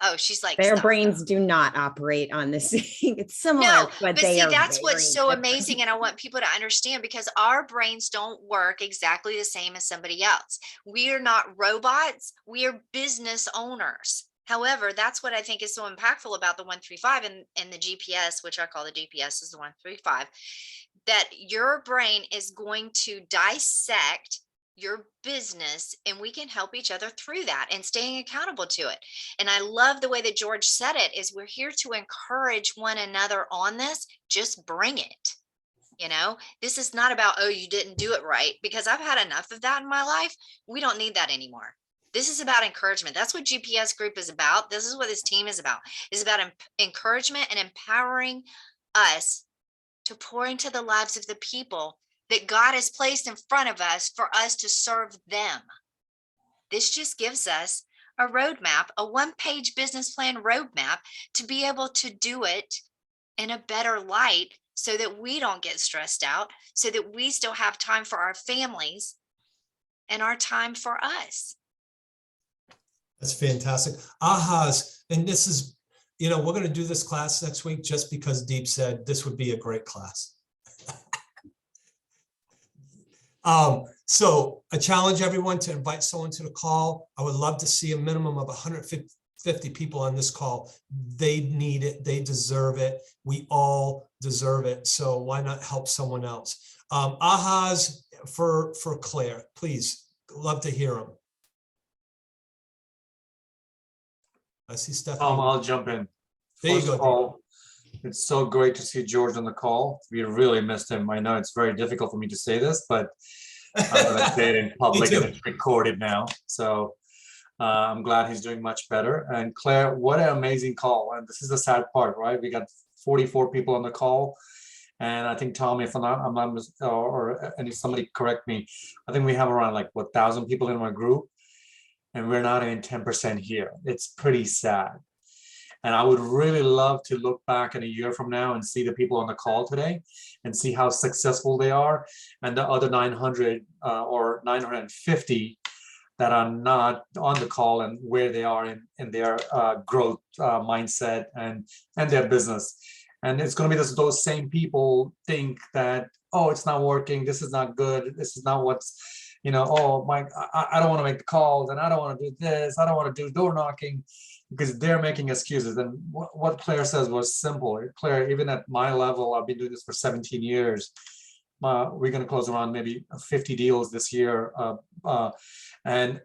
Oh, she's like, Their stop. brains do not operate on this. It's similar, No, but but they see, are that's what's very so different. amazing. And I want people to understand, because our brains don't work exactly the same as somebody else. We are not robots. We are business owners. However, that's what I think is so impactful about the 135 and the GPS, which I call the GPS is the 135, that your brain is going to dissect your business, and we can help each other through that and staying accountable to it. And I love the way that George said it, is we're here to encourage one another on this. Just bring it. You know, this is not about, oh, you didn't do it right, because I've had enough of that in my life. We don't need that anymore. This is about encouragement. That's what GPS group is about. This is what this team is about. It's about encouragement and empowering us to pour into the lives of the people that God has placed in front of us for us to serve them. This just gives us a roadmap, a one-page business plan roadmap to be able to do it in a better light, so that we don't get stressed out, so that we still have time for our families and our time for us. That's fantastic. Ahas, and this is, we're going to do this class next week just because Deep said this would be a great class. So I challenge everyone to invite someone to the call. I would love to see a minimum of 150 people on this call. They need it. They deserve it. We all deserve it. So why not help someone else? Ahas for Claire, please. Love to hear them. I see Stephanie. I'll jump in. There you First go, of all, it's so great to see George on the call. We really missed him. I know it's very difficult for me to say this, but I'm going to say it in public and it's recorded now. So I'm glad he's doing much better. And Claire, what an amazing call. And this is the sad part, right? We got 44 people on the call. And I think, Tom, if I'm not, or and if somebody correct me, I think we have around 1,000 people in our group. And we're not even 10% here. It's pretty sad. And I would really love to look back in a year from now and see the people on the call today and see how successful they are, and the other 900 or 950 that are not on the call, and where they are in their growth mindset and their business. And it's going to be those same people think that, oh, it's not working. This is not good. This is not what's, oh, I don't want to make the calls, and I don't want to do this. I don't want to do door knocking, because they're making excuses. And what Claire says was simple. Claire, even at my level, I've been doing this for 17 years. we're going to close around maybe 50 deals this year. And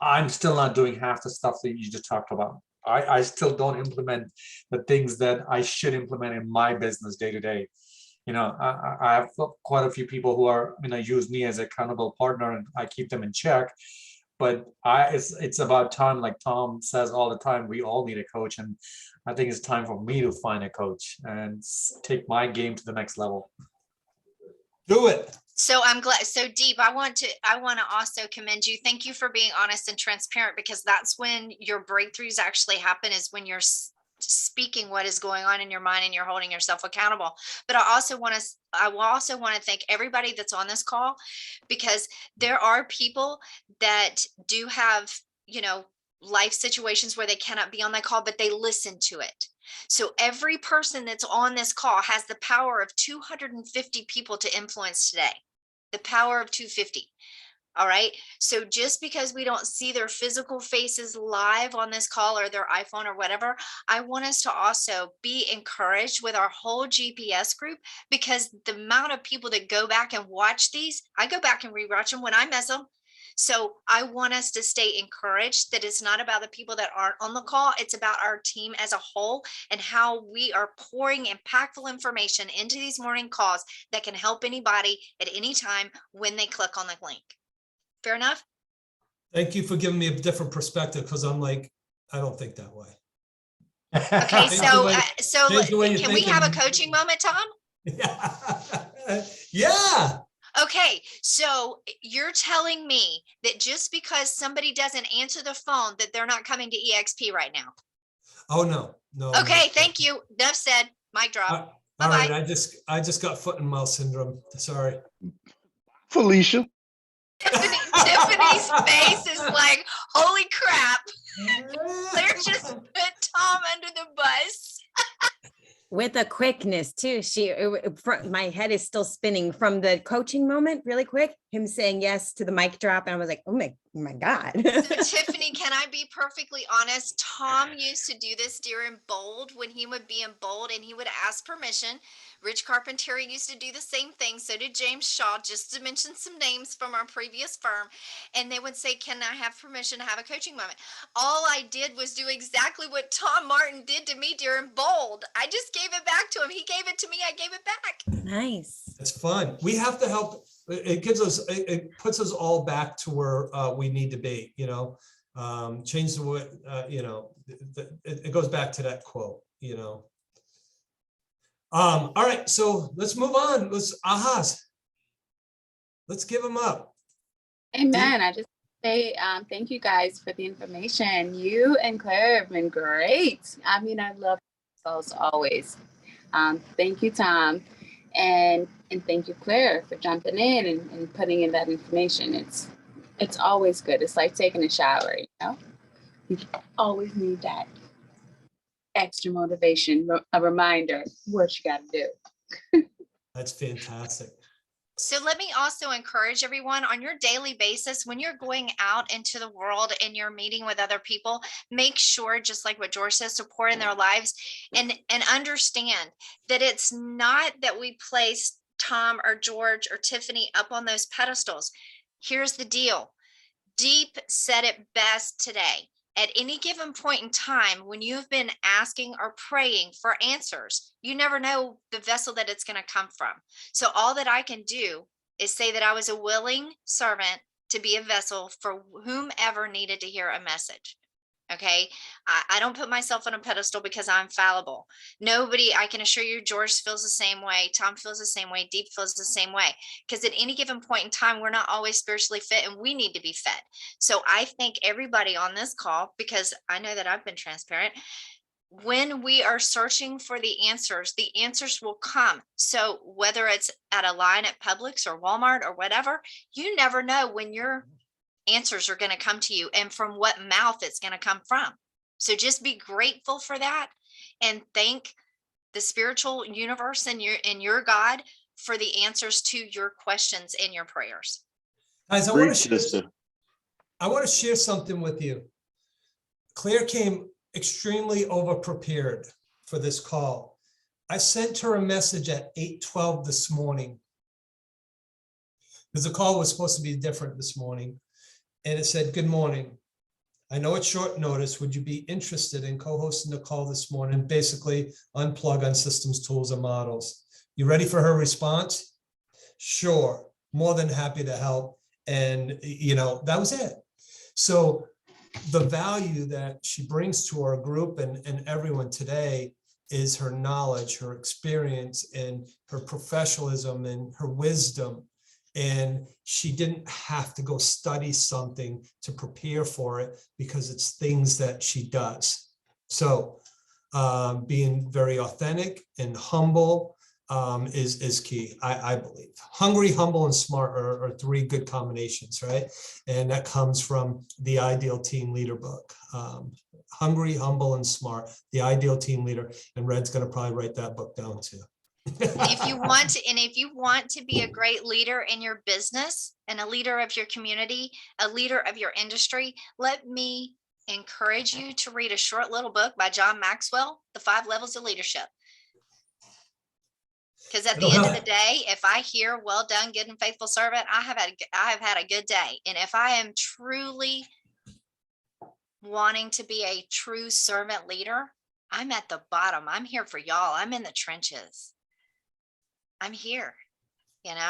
I'm still not doing half the stuff that you just talked about. I still don't implement the things that I should implement in my business day to day. You know, I have quite a few people who are, use me as an accountable partner, and I keep them in check. But it's about time, like Tom says all the time, we all need a coach. And I think it's time for me to find a coach and take my game to the next level. Do it. So I'm glad. So Deep, I want to also commend you. Thank you for being honest and transparent, because that's when your breakthroughs actually happen, is when you're speaking what is going on in your mind and you're holding yourself accountable. But I will also want to thank everybody that's on this call, because there are people that do have, life situations where they cannot be on that call, but they listen to it. So every person that's on this call has the power of 250 people to influence today. The power of 250. All right. So just because we don't see their physical faces live on this call or their iPhone or whatever, I want us to also be encouraged with our whole GPS group, because the amount of people that go back and watch these, I go back and rewatch them when I miss them. So I want us to stay encouraged that it's not about the people that aren't on the call. It's about our team as a whole and how we are pouring impactful information into these morning calls that can help anybody at any time when they click on the link. Fair enough? Thank you for giving me a different perspective, because I'm like, I don't think that way. Okay, Change the way- change the way you can we think have a and- coaching moment, Tom? Yeah. Okay, so you're telling me that just because somebody doesn't answer the phone, that they're not coming to EXP right now? Oh, no. Okay, thank you. Enough said. Mic drop. All right. Bye-bye. I just got foot and mouth syndrome. Sorry. Felicia. Tiffany's face is like, holy crap. Claire just put Tom under the bus. With a quickness too. My head is still spinning from the coaching moment really quick. Him saying yes to the mic drop. And I was like, oh my God. So Tiffany, can I be perfectly honest? Tom used to do this during Bold, when he would be in Bold and he would ask permission. Rich Carpentier used to do the same thing. So did James Shaw, just to mention some names from our previous firm. And they would say, can I have permission to have a coaching moment? All I did was do exactly what Tom Martin did to me during Bold. I just gave it back to him. He gave it to me. I gave it back. Nice. It's fun. We have to help. It puts us all back to where we need to be, change the way, it goes back to that quote, all right, so let's move on. Let's give them up. Amen. I just say thank you guys for the information. You and Claire have been great. I mean, I love those always. Thank you, Tom. And thank you, Claire, for jumping in and putting in that information. It's always good. It's like taking a shower, You always need that extra motivation, a reminder what you got to do. That's fantastic. So let me also encourage everyone on your daily basis, when you're going out into the world and you're meeting with other people, make sure, just like what George says, to pour in their lives and understand that it's not that we place Tom or George or Tiffany up on those pedestals. Here's the deal. Deep said it best today. At any given point in time, when you've been asking or praying for answers, you never know the vessel that it's going to come from. So all that I can do is say that I was a willing servant to be a vessel for whomever needed to hear a message. Okay. I don't put myself on a pedestal because I'm fallible. Nobody, I can assure you, George feels the same way. Tom feels the same way. Deep feels the same way. Because at any given point in time, we're not always spiritually fit and we need to be fed. So I thank everybody on this call, because I know that I've been transparent. When we are searching for the answers will come. So whether it's at a line at Publix or Walmart or whatever, you never know when your answers are going to come to you and from what mouth it's going to come from. So just be grateful for that and thank the spiritual universe and your God for the answers to your questions and your prayers. Guys, I Preach, want sister. to share something with you. Claire came extremely over prepared for this call. I sent her a message at 8:12 this morning because the call was supposed to be different this morning. And it said, "Good morning. I know it's short notice. Would you be interested in co-hosting the call this morning? Basically, unplug on systems, tools, and models." You ready for her response? "Sure, more than happy to help." And, that was it. So the value that she brings to our group and everyone today is her knowledge, her experience, and her professionalism and her wisdom. And she didn't have to go study something to prepare for it because it's things that she does. So being very authentic and humble is key, I believe. Hungry, humble, and smart are three good combinations, right? And that comes from the Ideal Team Leader book. Hungry, humble, and smart, the Ideal Team Leader. And Red's going to probably write that book down too. If you want to be a great leader in your business and a leader of your community, a leader of your industry, let me encourage you to read a short little book by John Maxwell, The 5 Levels of Leadership. Because at the end of the day, if I hear "well done, good and faithful servant," I have had a good day. And if I am truly wanting to be a true servant leader, I'm at the bottom. I'm here for y'all. I'm in the trenches. I'm here,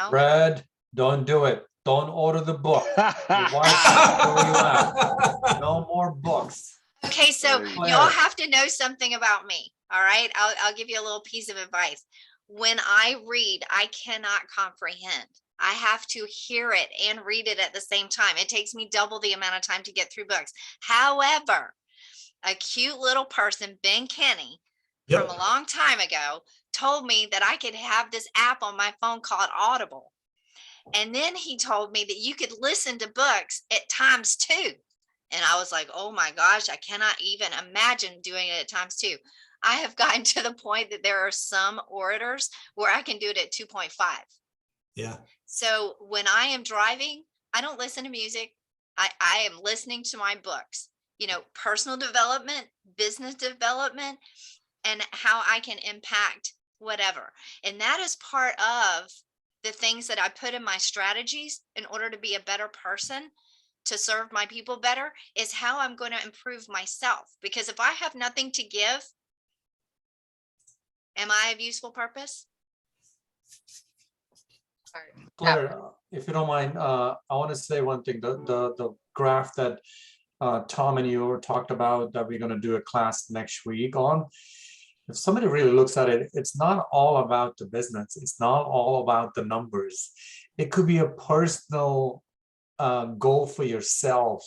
Brad, don't do it. Don't order the book. Your wife will throw you out. No more books. Okay, so There you y'all go. have to know something about me. All right. I'll give you a little piece of advice. When I read, I cannot comprehend. I have to hear it and read it at the same time. It takes me double the amount of time to get through books. However, a cute little person, Ben Kenny, from a long time ago, told me that I could have this app on my phone called Audible. And then he told me that you could listen to books at ×2. And I was like, oh my gosh, I cannot even imagine doing it at ×2. I have gotten to the point that there are some orators where I can do it at 2.5. Yeah. So when I am driving, I don't listen to music. I am listening to my books, personal development, business development, and how I can impact whatever. And that is part of the things that I put in my strategies in order to be a better person, to serve my people better, is how I'm going to improve myself. Because if I have nothing to give, am I of useful purpose? Claire, if you don't mind, I want to say one thing. The graph that Tom and you talked about that we're going to do a class next week on, if somebody really looks at it, it's not all about the business. It's not all about the numbers. It could be a personal goal for yourself.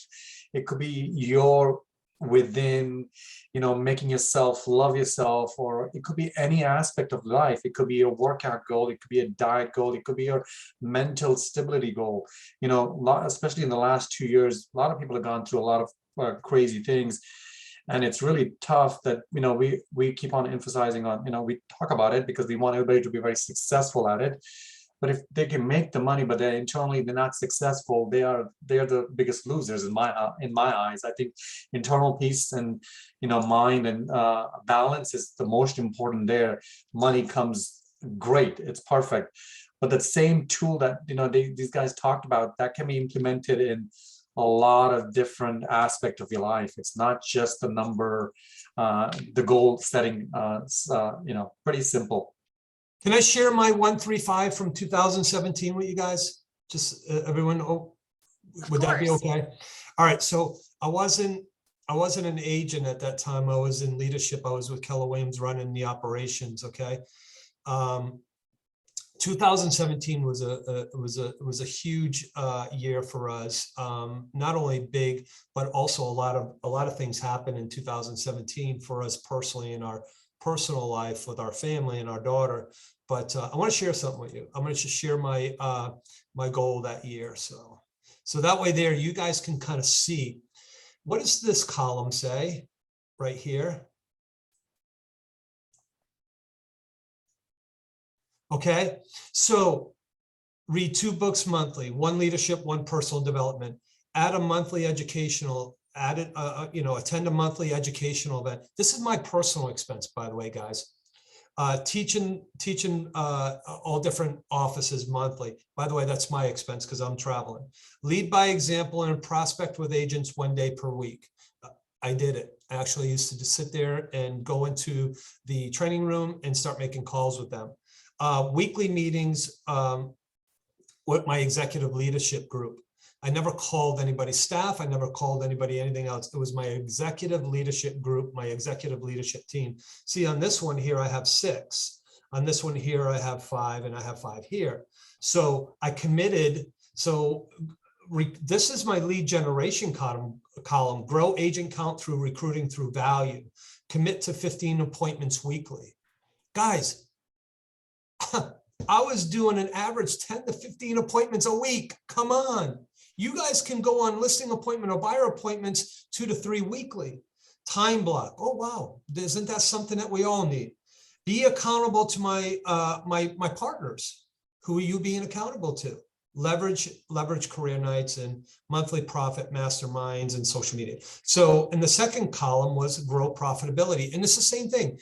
It could be your within, making yourself love yourself, or it could be any aspect of life. It could be a workout goal. It could be a diet goal. It could be your mental stability goal. Especially in the last 2 years, a lot of people have gone through a lot of crazy things. And it's really tough that, we keep on emphasizing on, we talk about it because we want everybody to be very successful at it. But if they can make the money, but they're internally they're not successful, they are the biggest losers in my eyes. I think internal peace and mind and balance is the most important there. Money comes great, it's perfect, but the same tool that these guys talked about, that can be implemented in a lot of different aspects of your life. It's not just the number, the goal setting. Pretty simple. Can I share my 135 from 2017 with you guys? Just everyone, would that be okay? All right, so I wasn't an agent at that time. I was in leadership. I was with Keller Williams running the operations, okay? 2017 was a huge year for us. Not only big, but also a lot of things happened in 2017 for us personally in our personal life with our family and our daughter. But I want to share something with you. I'm going to just share my my goal that year. So that way there, you guys can kind of see, what does this column say right here? Okay, so read 2 books monthly, 1 leadership, 1 personal development, add a monthly educational, attend a monthly educational event. This is my personal expense, by the way, guys. Teaching all different offices monthly. By the way, that's my expense because I'm traveling. Lead by example and prospect with agents 1 day per week. I did it. I actually used to just sit there and go into the training room and start making calls with them. Weekly meetings with my executive leadership group. I never called anybody staff. I never called anybody anything else. It was my executive leadership group, my executive leadership team. See, on this one here, I have 6. On this one here, I have 5, and I have 5 here. So I committed. So this is my lead generation column. Grow agent count through recruiting through value. Commit to 15 appointments weekly. Guys, I was doing an average 10 to 15 appointments a week. Come on. You guys can go on listing appointment or buyer appointments 2 to 3 weekly. Time block. Oh, wow. Isn't that something that we all need? Be accountable to my partners. Who are you being accountable to? Leverage career nights and monthly profit masterminds and social media. So, and the second column was grow profitability. And it's the same thing.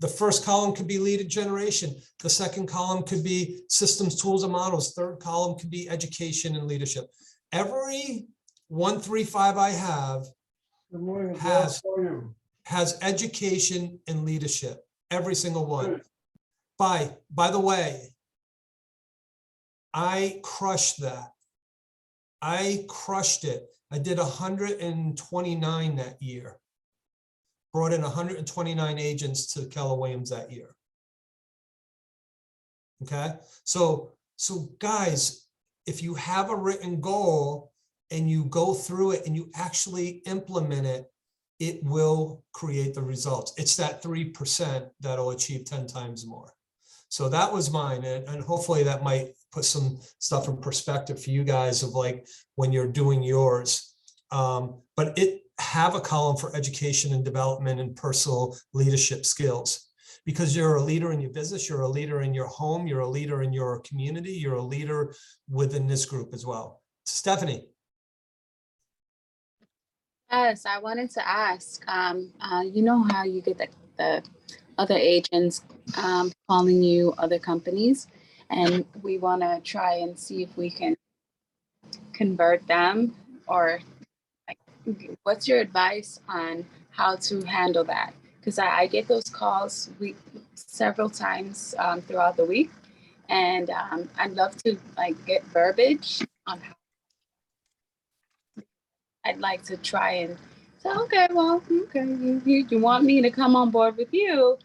The first column could be lead generation. The second column could be systems, tools, and models. Third column could be education and leadership. Every 135 I have has education and leadership. Every single one. By the way, I crushed that. I crushed it. I did 129 that year. Brought in 129 agents to Keller Williams that year. Okay, so guys, if you have a written goal and you go through it and you actually implement it, it will create the results. It's that 3% that'll achieve 10 times more. So that was mine, and hopefully that might put some stuff in perspective for you guys of like when you're doing yours. But have a column for education and development and personal leadership skills, because you're a leader in your business, you're a leader in your home, you're a leader in your community, you're a leader within this group as well. Stephanie. Yes, I wanted to ask, you know how you get the other agents calling you other companies, and we want to try and see if we can convert them, or what's your advice on how to handle that? Because I get those calls several times throughout the week, and I'd love to get verbiage on how I'd like to try and say, okay, you want me to come on board with you.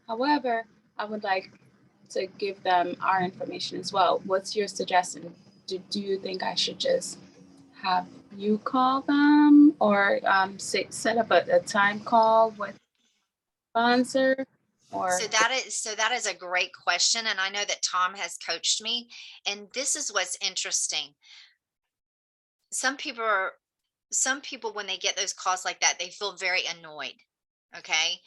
However, I would like to give them our information as well. What's your suggestion? Do you think I should just have you call them, or set up a time call with sponsor? Or So that is a great question. And I know that Tom has coached me, and this is what's interesting. Some people, when they get those calls like that, they feel very annoyed. Okay.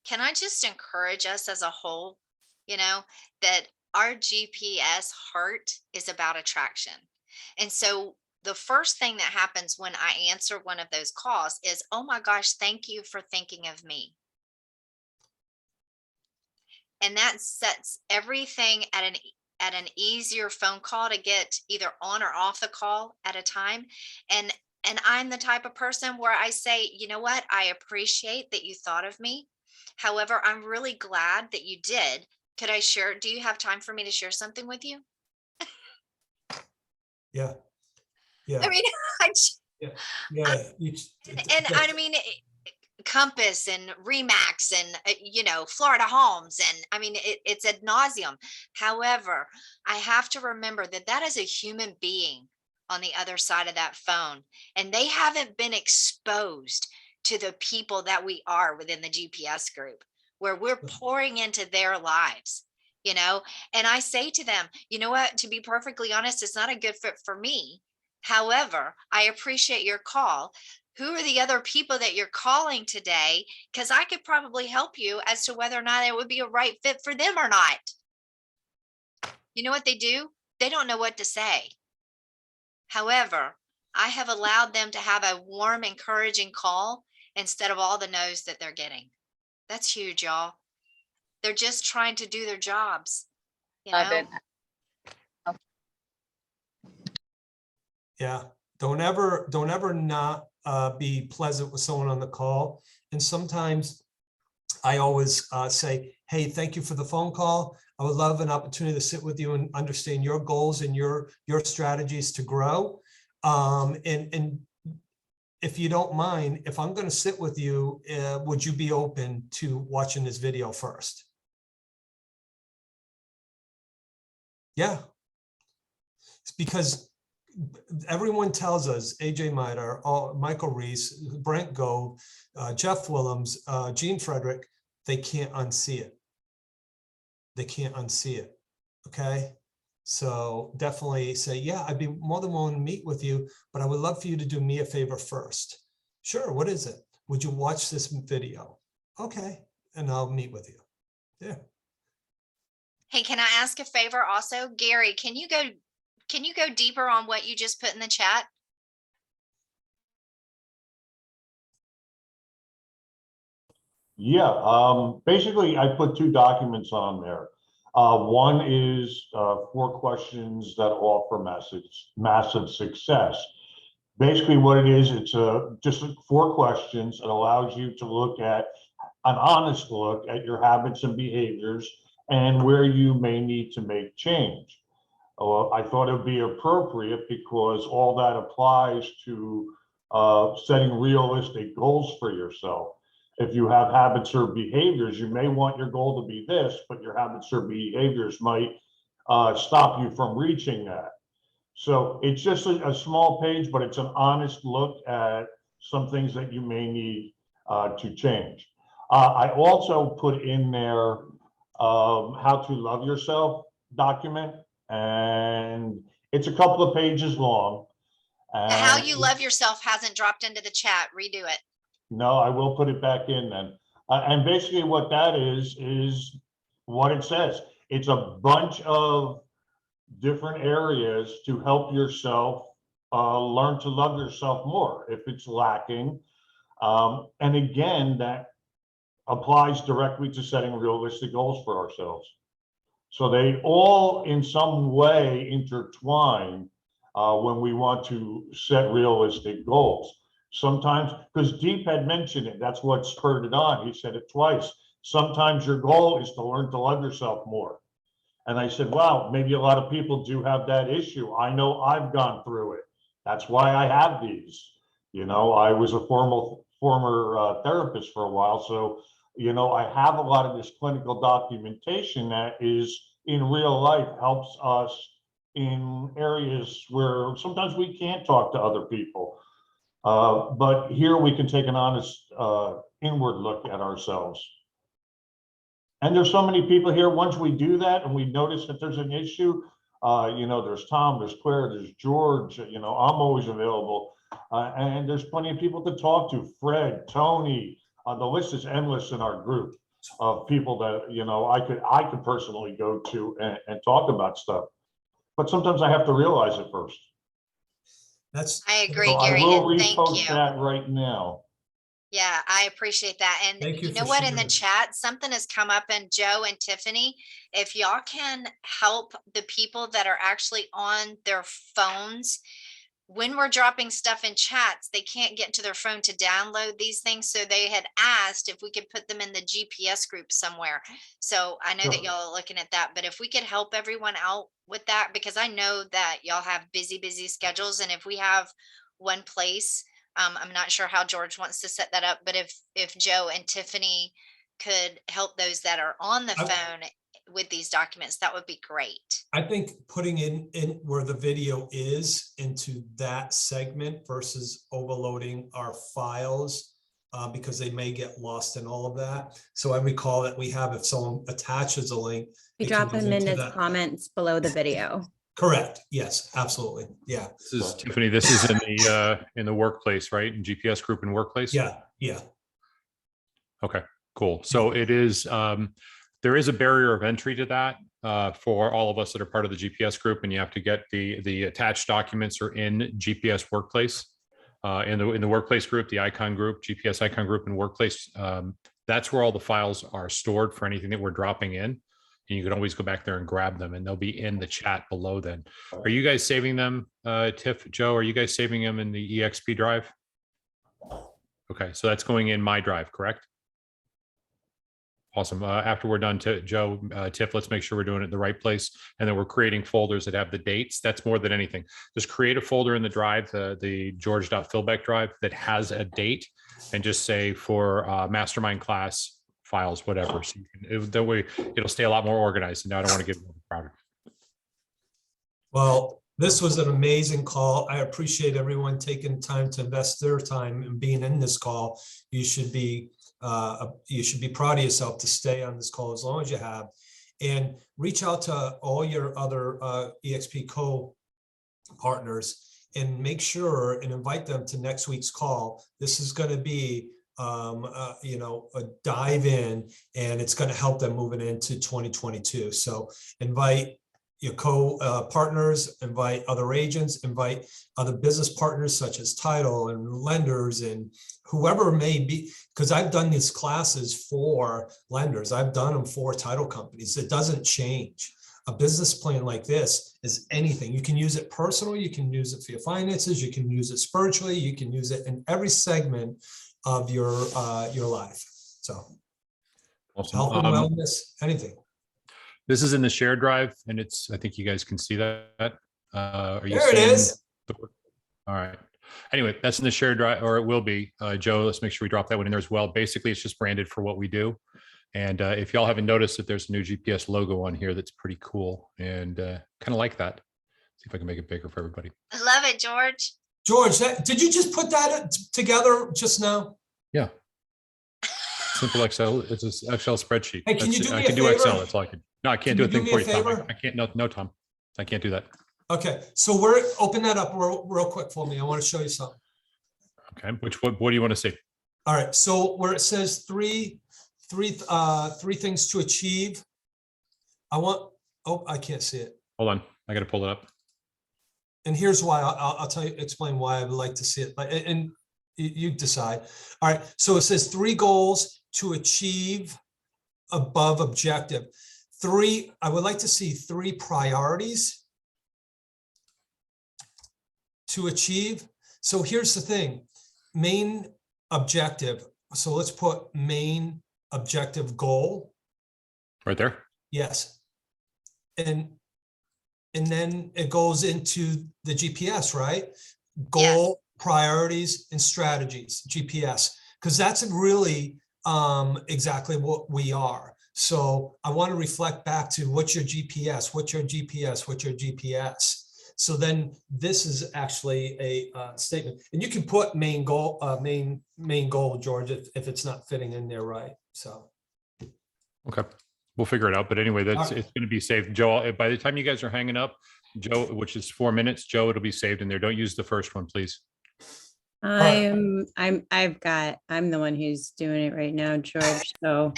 Can I just encourage us as a whole, that our GPS heart is about attraction. And so the first thing that happens when I answer one of those calls is, oh my gosh, thank you for thinking of me. And that sets everything at an easier phone call to get either on or off the call at a time. And I'm the type of person where I say, you know what, I appreciate that you thought of me. However, I'm really glad that you did. Could I share? Do you have time for me to share something with you? Yeah. I mean, I mean, Compass and Remax and Florida Homes, and I mean it's ad nauseum. However, I have to remember that is a human being on the other side of that phone, and they haven't been exposed to the people that we are within the GPS group, where we're pouring into their lives, and I say to them, you know what, to be perfectly honest, it's not a good fit for me. However, I appreciate your call. Who are the other people that you're calling today? Because I could probably help you as to whether or not it would be a right fit for them or not. You know what they do? They don't know what to say. However, I have allowed them to have a warm, encouraging call instead of all the no's that they're getting. That's huge, y'all. They're just trying to do their jobs. You Love know? it. Yeah, don't ever not be pleasant with someone on the call. And sometimes I always say, hey, thank you for the phone call. I would love an opportunity to sit with you and understand your goals and your strategies to grow. And if you don't mind, if I'm going to sit with you, would you be open to watching this video first? Yeah. It's because everyone tells us, AJ Miter, Michael Reese, Brent Gove, Jeff Willems, Gene Frederick, they can't unsee it. They can't unsee it. Okay. So definitely say, yeah, I'd be more than willing to meet with you, but I would love for you to do me a favor first. Sure. What is it? Would you watch this video? Okay. And I'll meet with you. Yeah. Hey, can I ask a favor also? Gary, can you go deeper on what you just put in the chat? Yeah, basically I put 2 documents on there. One is 4 questions that offer massive success. Basically what it is, it's just 4 questions. It allows you to look at an honest look at your habits and behaviors and where you may need to make change. I thought it would be appropriate because all that applies to setting realistic goals for yourself. If you have habits or behaviors, you may want your goal to be this, but your habits or behaviors might stop you from reaching that. So it's just a small page, but it's an honest look at some things that you may need to change. I also put in there how to love yourself document, and it's a couple of pages long. The how you love yourself hasn't dropped into the chat. Redo it. No, I will put it back in then. And basically what that is what it says. It's a bunch of different areas to help yourself learn to love yourself more if it's lacking. And again, that applies directly to setting realistic goals for ourselves. So they all in some way intertwine when we want to set realistic goals. Sometimes, because Deep had mentioned it, that's what spurred it on. He said it twice. Sometimes your goal is to learn to love yourself more. And I said, wow, maybe a lot of people do have that issue. I know I've gone through it. That's why I have these. You know, I was a former therapist for a while. So, you know, I have a lot of this clinical documentation that is in real life helps us in areas where sometimes we can't talk to other people. But here we can take an honest inward look at ourselves. And there's so many people here, once we do that and we notice that there's an issue, you know, there's Tom, there's Claire, there's George, you know, I'm always available. And there's plenty of people to talk to, Fred, Tony, the list is endless in our group of people that, you know, I could personally go to and talk about stuff. But sometimes I have to realize it first. I agree, So Gary, I will and thank repost you. that right now. Yeah, I appreciate that. And Thank you you know for what, in the sharing. chat, something has come up, and Joe and Tiffany, if y'all can help the people that are actually on their phones, when we're dropping stuff in chats, they can't get to their phone to download these things. So they had asked if we could put them in the GPS group somewhere. So I know that y'all are looking at that, but if we could help everyone out with that, because I know that y'all have busy schedules. And if we have one place, I'm not sure how George wants to set that up, but if Joe and Tiffany could help those that are on the phone with these documents, that would be great. I think putting in where the video is into that segment versus overloading our files because they may get lost in all of that. So I recall that we have, if someone attaches a link, We drop them in as comments below the video. Correct. Yes, absolutely. Yeah. This is Tiffany. This is in the workplace, right? In GPS group and workplace. Yeah. Yeah. Okay, cool. So it is, there is a barrier of entry to that for all of us that are part of the GPS group, and you have to get the attached documents are in GPS workplace, in the workplace group, the icon group, GPS icon group and workplace. That's where all the files are stored for anything that we're dropping in. And you can always go back there and grab them, and they'll be in the chat below then. Are you guys saving them, Tiff, Joe? Are you guys saving them in the EXP drive? Okay, so that's going in my drive, correct? Awesome. After we're done, Joe, Tiff, let's make sure we're doing it in the right place. And then we're creating folders that have the dates. That's more than anything. Just create a folder in the drive, the George.Philbeck drive that has a date, and just say for mastermind class files, whatever. So that way it'll stay a lot more organized. And now I don't want to get crowded. Well, this was an amazing call. I appreciate everyone taking time to invest their time and being in this call. You should be proud of yourself to stay on this call as long as you have, and reach out to all your other EXP co-partners and make sure and invite them to next week's call. This is going to be a dive in, and it's going to help them moving into 2022. So invite your co-partners, invite other agents, invite other business partners such as title and lenders and whoever may be, because I've done these classes for lenders. I've done them for title companies. It doesn't change. A business plan like this is anything. You can use it personally. You can use it for your finances. You can use it spiritually. You can use it in every segment of your life. So Awesome. health and wellness, anything. This is in the shared drive, and I think you guys can see that. Are you There it is. All right. Anyway, that's in the shared drive, or it will be. Joe, let's make sure we drop that one in there as well. Basically, it's just branded for what we do. And if y'all haven't noticed that there's a new GPS logo on here, that's pretty cool, and kind of like that. See if I can make it bigger for everybody. I love it, George. George, did you just put that together just now? Yeah. Simple Excel. It's an Excel spreadsheet. Hey, can you do me a I can do favor? Excel. That's all I can. No, I can't do a Can you thing do for me you, a Tom. favor? I can't. No, Tom. I can't do that. Okay, so open that up real quick for me. I want to show you something. Okay. What do you want to see? All right, so where it says three things to achieve, I can't see it. Hold on. I got to pull it up. And here's why. I'll explain why I would like to see it, and you decide. All right, so it says 3 goals to achieve above objective. I would like to see 3 priorities to achieve. So here's the thing, main objective. So let's put main objective goal. Right there. Yes. And then it goes into the GPS, right? Goal, priorities, and strategies, GPS, because that's really exactly what we are. So I want to reflect back to what's your GPS, what's your GPS, what's your GPS. So then this is actually a statement, and you can put main goal, main goal, George, if it's not fitting in there, right? So. Okay. We'll figure it out. But anyway, it's going to be saved. Joe, by the time you guys are hanging up, Joe, which is 4 minutes, Joe, it'll be saved in there. Don't use the first one, please. I'm the one who's doing it right now, George. So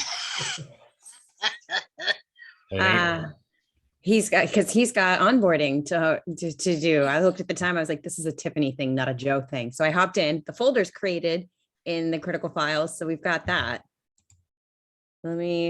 he's got onboarding to do. I looked at the time, I was like, this is a Tiffany thing, not a Joe thing. So I hopped in, the folder's created in the critical files. So we've got that. Let me